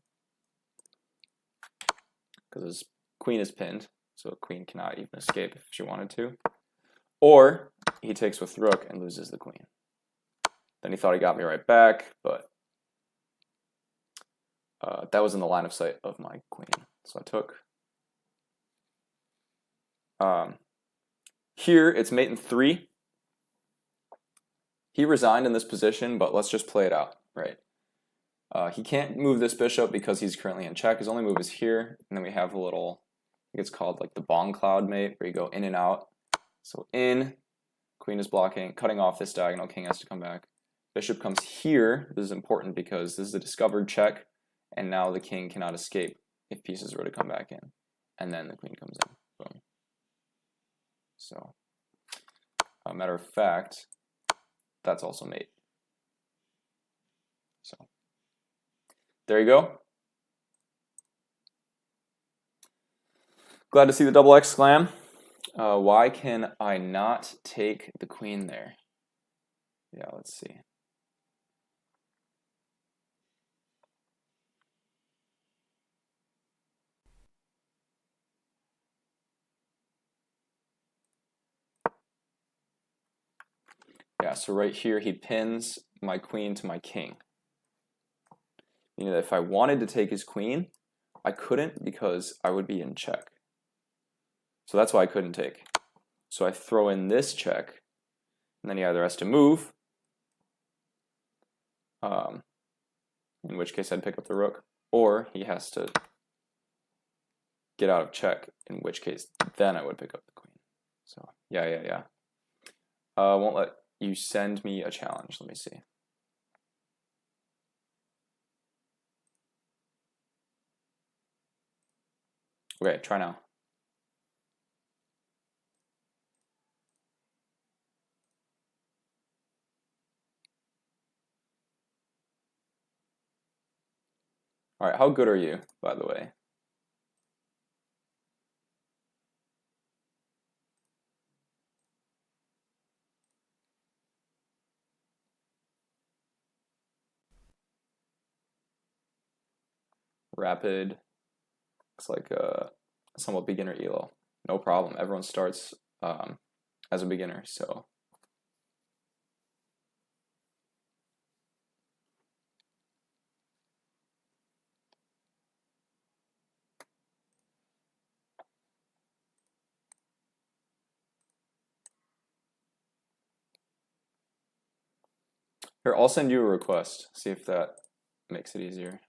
because his queen is pinned, so a queen cannot even escape if she wanted to. Or he takes with rook and loses the queen. Then he thought he got me right back, but that was in the line of sight of my queen, so I took. Here, it's mate in 3. He resigned in this position, but let's just play it out, right? He can't move this bishop because he's currently in check. His only move is here, and then we have a little, I think it's called like the bong cloud mate, where you go in and out. So in, queen is blocking, cutting off this diagonal, king has to come back. Bishop comes here. This is important because this is a discovered check, and now the king cannot escape if pieces were to come back in. And then the queen comes in. Boom. So, a matter of fact, that's also mate. So, there you go. Glad to see the double exclam. Why can I not take the queen there? Yeah, let's see. Yeah, so right here he pins my queen to my king. Meaning that if I wanted to take his queen, I couldn't because I would be in check. So that's why I couldn't take. So I throw in this check, and then he either has to move, in which case I'd pick up the rook, or he has to get out of check, in which case then I would pick up the queen. So yeah. Won't let you send me a challenge. Let me see. Okay, try now. All right, how good are you, by the way? Rapid, looks like a somewhat beginner elo. No problem, everyone starts as a beginner, so. Here, I'll send you a request, see if that makes it easier.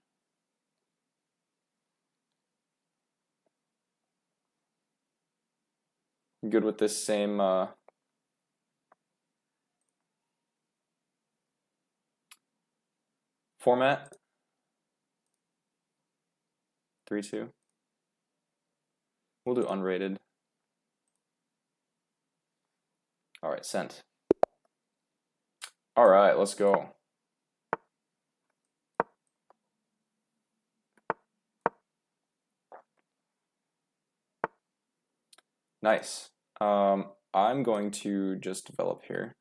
Good with this same format? 3-2. We'll do unrated. All right, sent. All right, let's go. Nice. I'm going to just develop here.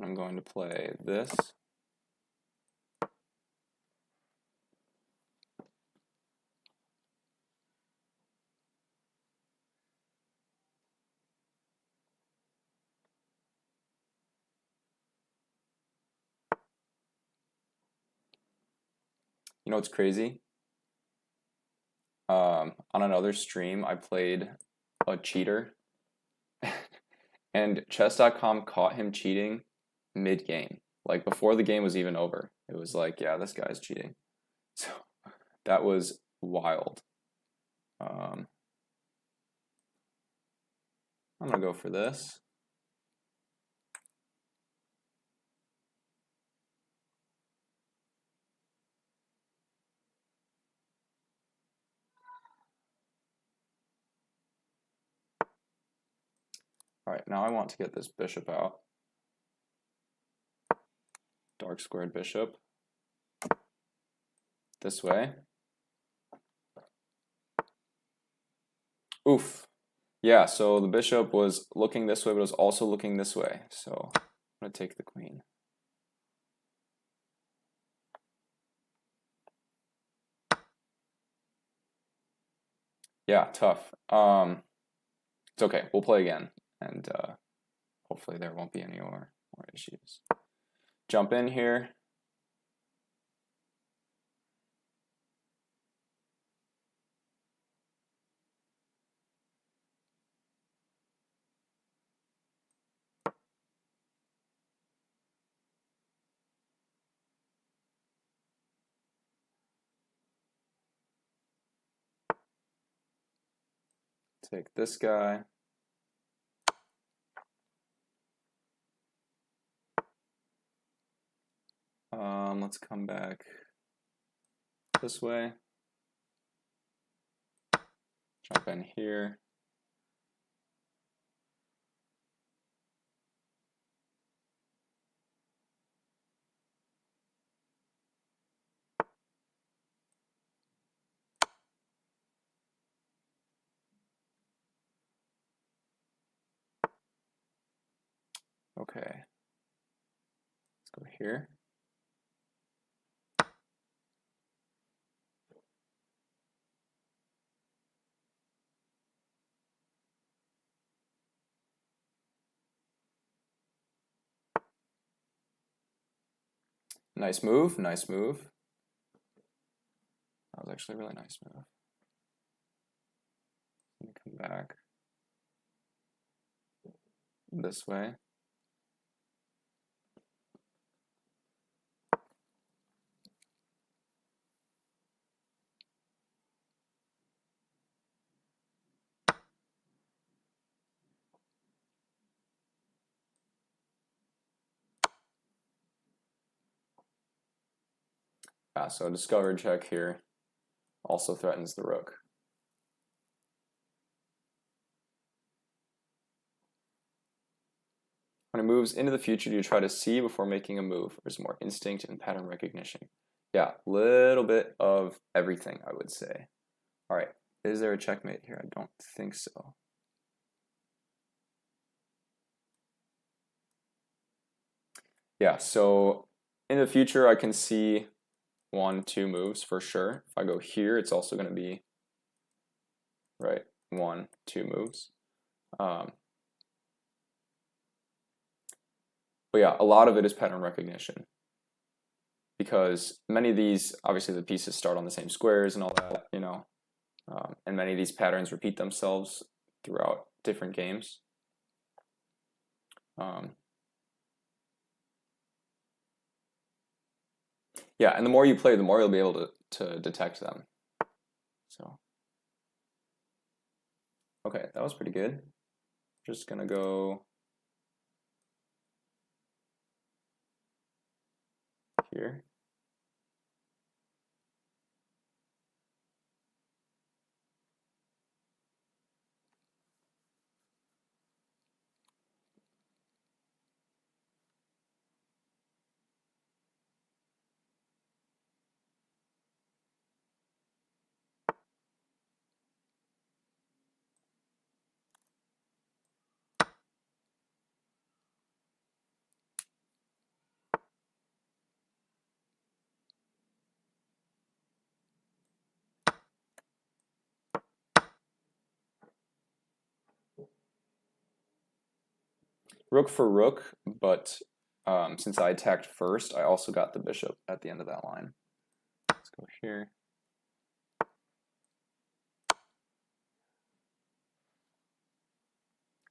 I'm going to play this. You know what's crazy? On another stream, I played a cheater, and chess.com caught him cheating mid-game. Like, before the game was even over. It was like, yeah, this guy's cheating. So that was wild. I'm gonna go for this. All right, now I want to get this bishop out. Dark squared bishop. This way. Oof. Yeah, so the bishop was looking this way, but it was also looking this way. So I'm going to take the queen. Yeah, tough. It's okay. We'll play again, and hopefully there won't be any more issues. Jump in here. Take this guy. Let's come back this way. Jump in here. Okay. Let's go here. Nice move, nice move. That was actually a really nice move. Let me come back this way. So discovered check here also threatens the rook. When it moves into the future, do you try to see before making a move, or is it more instinct and pattern recognition? Yeah, little bit of everything, I would say. All right, is there a checkmate here? I don't think so. Yeah, so in the future, I can see 1, 2 moves for sure. If I go here, it's also going to be, right, 1, 2 moves. But yeah, a lot of it is pattern recognition. Because many of these, obviously the pieces start on the same squares and all that, you know, and many of these patterns repeat themselves throughout different games. Yeah, and the more you play, the more you'll be able to detect them. So, okay, that was pretty good. Just gonna go here. Rook for rook, but since I attacked first, I also got the bishop at the end of that line. Let's go here.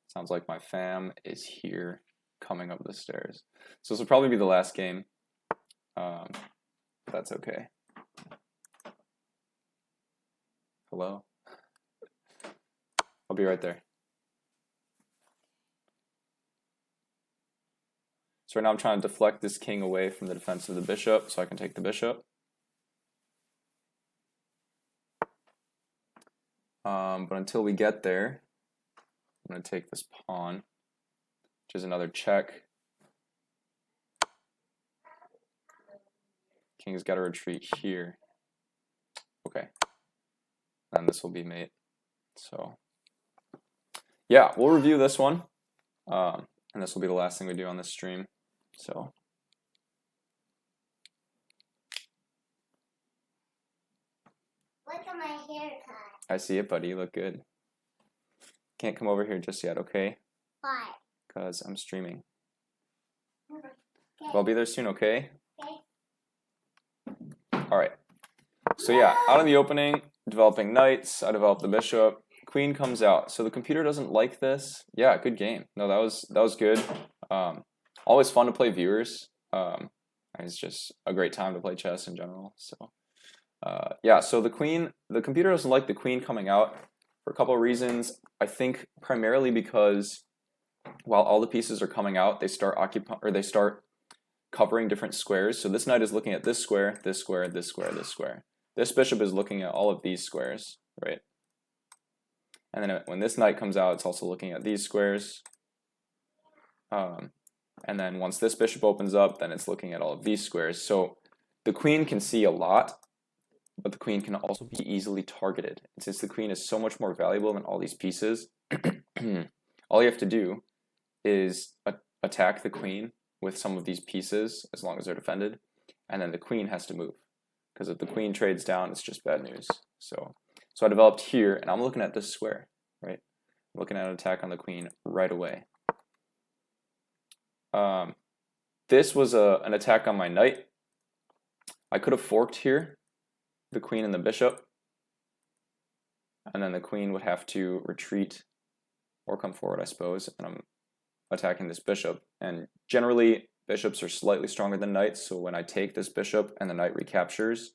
Sounds like my fam is here coming up the stairs. So this will probably be the last game. But that's okay. Hello? I'll be right there. So right now I'm trying to deflect this king away from the defense of the bishop so I can take the bishop. But until we get there, I'm going to take this pawn, which is another check. King's got to retreat here. Okay. And this will be mate. So, yeah, we'll review this one. And this will be the last thing we do on this stream. So. Look at my haircut. I see it, buddy. You look good. Can't come over here just yet, okay? Why? Because I'm streaming. Okay. But I'll be there soon, okay? Okay. Alright. So yeah, out in the opening, developing knights. I developed the bishop. Queen comes out. So the computer doesn't like this. Yeah, good game. No, that was good. Always fun to play viewers. It's just a great time to play chess in general. So yeah, so the computer doesn't like the queen coming out for a couple of reasons. I think primarily because while all the pieces are coming out, they start covering different squares. So this knight is looking at this square, this square, this square, this square. This bishop is looking at all of these squares, right? And then when this knight comes out, it's also looking at these squares. And then once this bishop opens up, then it's looking at all of these squares. So the queen can see a lot, but the queen can also be easily targeted. And since the queen is so much more valuable than all these pieces, all you have to do is attack the queen with some of these pieces as long as they're defended, and then the queen has to move. Because if the queen trades down, it's just bad news. So I developed here, and I'm looking at this square, right? I'm looking at an attack on the queen right away. This was an attack on my knight. I could have forked here, the queen and the bishop, and then the queen would have to retreat or come forward, I suppose, and I'm attacking this bishop. And generally, bishops are slightly stronger than knights, so when I take this bishop and the knight recaptures,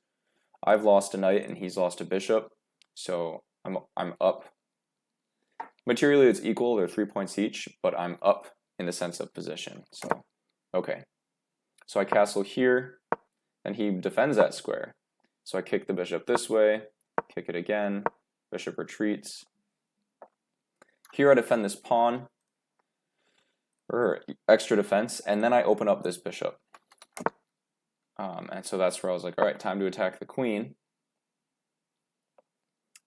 I've lost a knight and he's lost a bishop, so I'm up. Materially, it's equal, they're 3 points each, but I'm up in the sense of position. So, okay. So I castle here, and he defends that square. So I kick the bishop this way, kick it again, bishop retreats. Here I defend this pawn, or extra defense, and then I open up this bishop. And so that's where I was like, all right, time to attack the queen.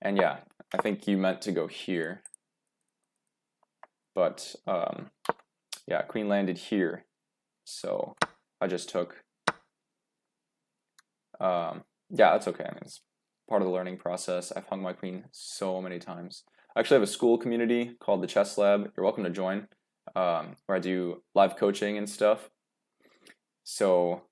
And yeah, I think you meant to go here. But yeah, queen landed here. So I just took, yeah, that's okay. I mean, it's part of the learning process. I've hung my queen so many times. I actually have a school community called the Chess Lab. You're welcome to join, where I do live coaching and stuff. So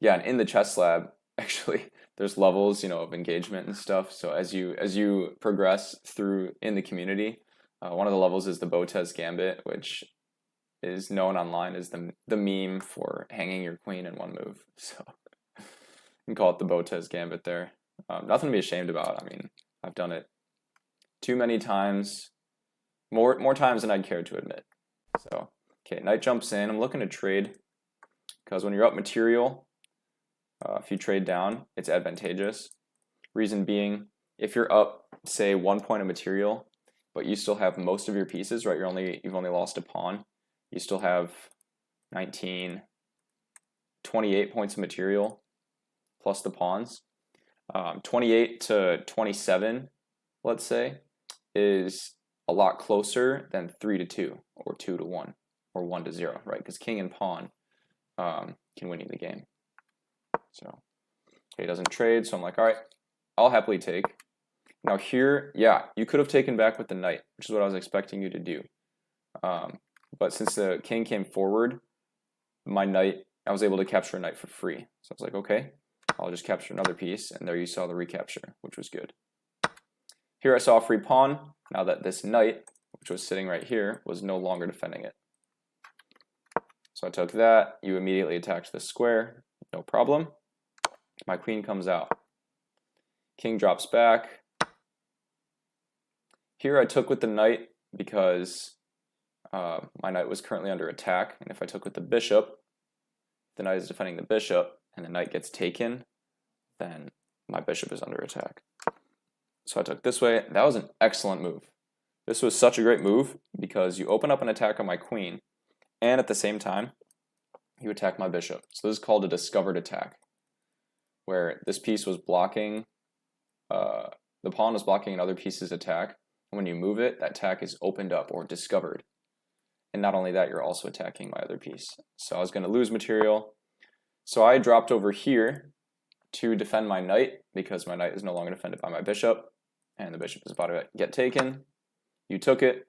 yeah, and in the Chess Lab, actually, there's levels, you know, of engagement and stuff. So as you progress through in the community, one of the levels is the Botez Gambit, which is known online as the meme for hanging your queen in one move. So you can call it the Botez Gambit there. Nothing to be ashamed about. I mean, I've done it too many times, more times than I'd care to admit. So, okay, knight jumps in. I'm looking to trade because when you're up material, if you trade down, it's advantageous. Reason being, if you're up, say, 1 point of material, but you still have most of your pieces, right? You've only lost a pawn. You still have 28 points of material plus the pawns. 28 to 27, let's say, is a lot closer than 3 to 2 or 2 to 1 or 1 to 0, right? Because king and pawn can win you the game. So okay, he doesn't trade, so I'm like, all right, I'll happily take. Now here, yeah, you could have taken back with the knight, which is what I was expecting you to do. But since the king came forward, my knight, I was able to capture a knight for free. So I was like, okay, I'll just capture another piece, and there you saw the recapture, which was good. Here I saw a free pawn, now that this knight, which was sitting right here, was no longer defending it. So I took that, you immediately attacked the square, no problem. My queen comes out. King drops back, Here I took with the knight because my knight was currently under attack, and if I took with the bishop, the knight is defending the bishop, and the knight gets taken, then my bishop is under attack. So I took this way. That was an excellent move. This was such a great move because you open up an attack on my queen, and at the same time, you attack my bishop. So this is called a discovered attack, where this piece was blocking, the pawn was blocking another piece's attack, and when you move it, that attack is opened up or discovered. And not only that, you're also attacking my other piece. So I was going to lose material. So I dropped over here to defend my knight because my knight is no longer defended by my bishop, and the bishop is about to get taken. You took it,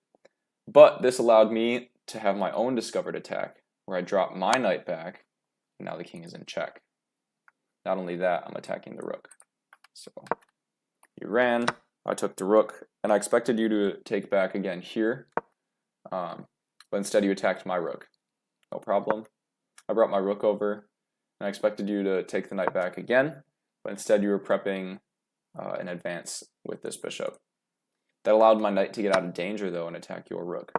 but this allowed me to have my own discovered attack where I drop my knight back, and now the king is in check. Not only that, I'm attacking the rook. So you ran, I took the rook, and I expected you to take back again here, but instead you attacked my rook. No problem. I brought my rook over, and I expected you to take the knight back again, but instead you were prepping an advance with this bishop. That allowed my knight to get out of danger, though, and attack your rook.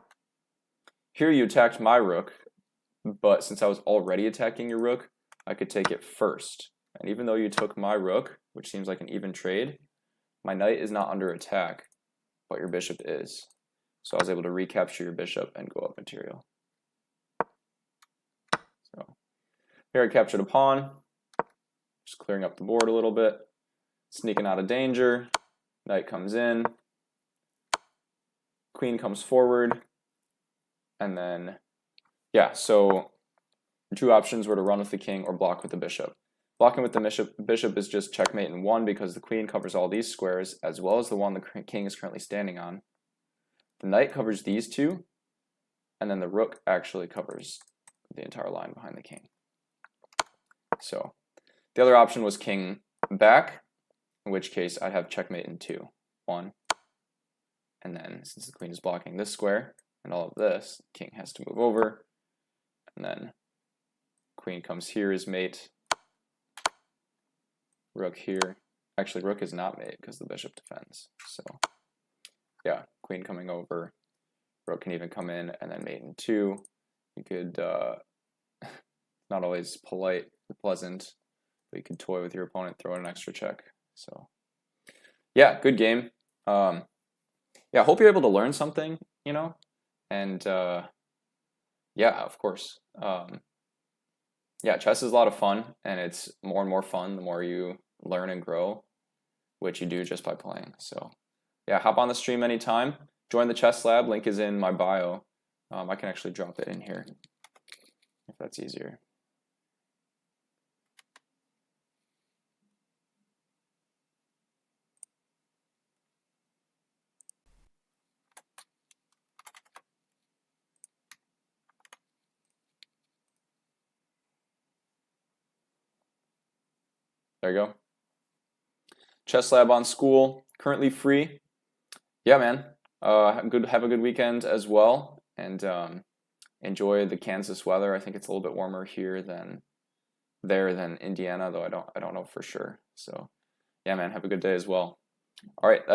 Here you attacked my rook, but since I was already attacking your rook, I could take it first. And even though you took my rook, which seems like an even trade, my knight is not under attack, but your bishop is. So I was able to recapture your bishop and go up material. So here I captured a pawn, just clearing up the board a little bit, sneaking out of danger, knight comes in, queen comes forward, and then, yeah, so two options were to run with the king or block with the bishop. Blocking with the bishop is just checkmate in one because the queen covers all these squares as well as the one the king is currently standing on. The knight covers these two, and then the rook actually covers the entire line behind the king. So the other option was king back, in which case I'd have checkmate in two. One, and then since the queen is blocking this square and all of this, king has to move over, and then queen comes here as mate, rook here. Actually, rook is not mate because the bishop defends. So yeah, queen coming over, rook can even come in and then mate in two. You could, not always polite or pleasant, but you could toy with your opponent, throw in an extra check. So yeah, good game. Yeah, I hope you're able to learn something, you know, and yeah, of course. Yeah, chess is a lot of fun, and it's more and more fun the more you learn and grow, which you do just by playing. So yeah, hop on the stream anytime. Join the chess lab. Link is in my bio. I can actually drop it in here if that's easier. There you go. Chess lab on school, currently free. Yeah, man. Have a good weekend as well, and enjoy the Kansas weather. I think it's a little bit warmer here than Indiana, though I don't know for sure. So yeah, man, have a good day as well. All right.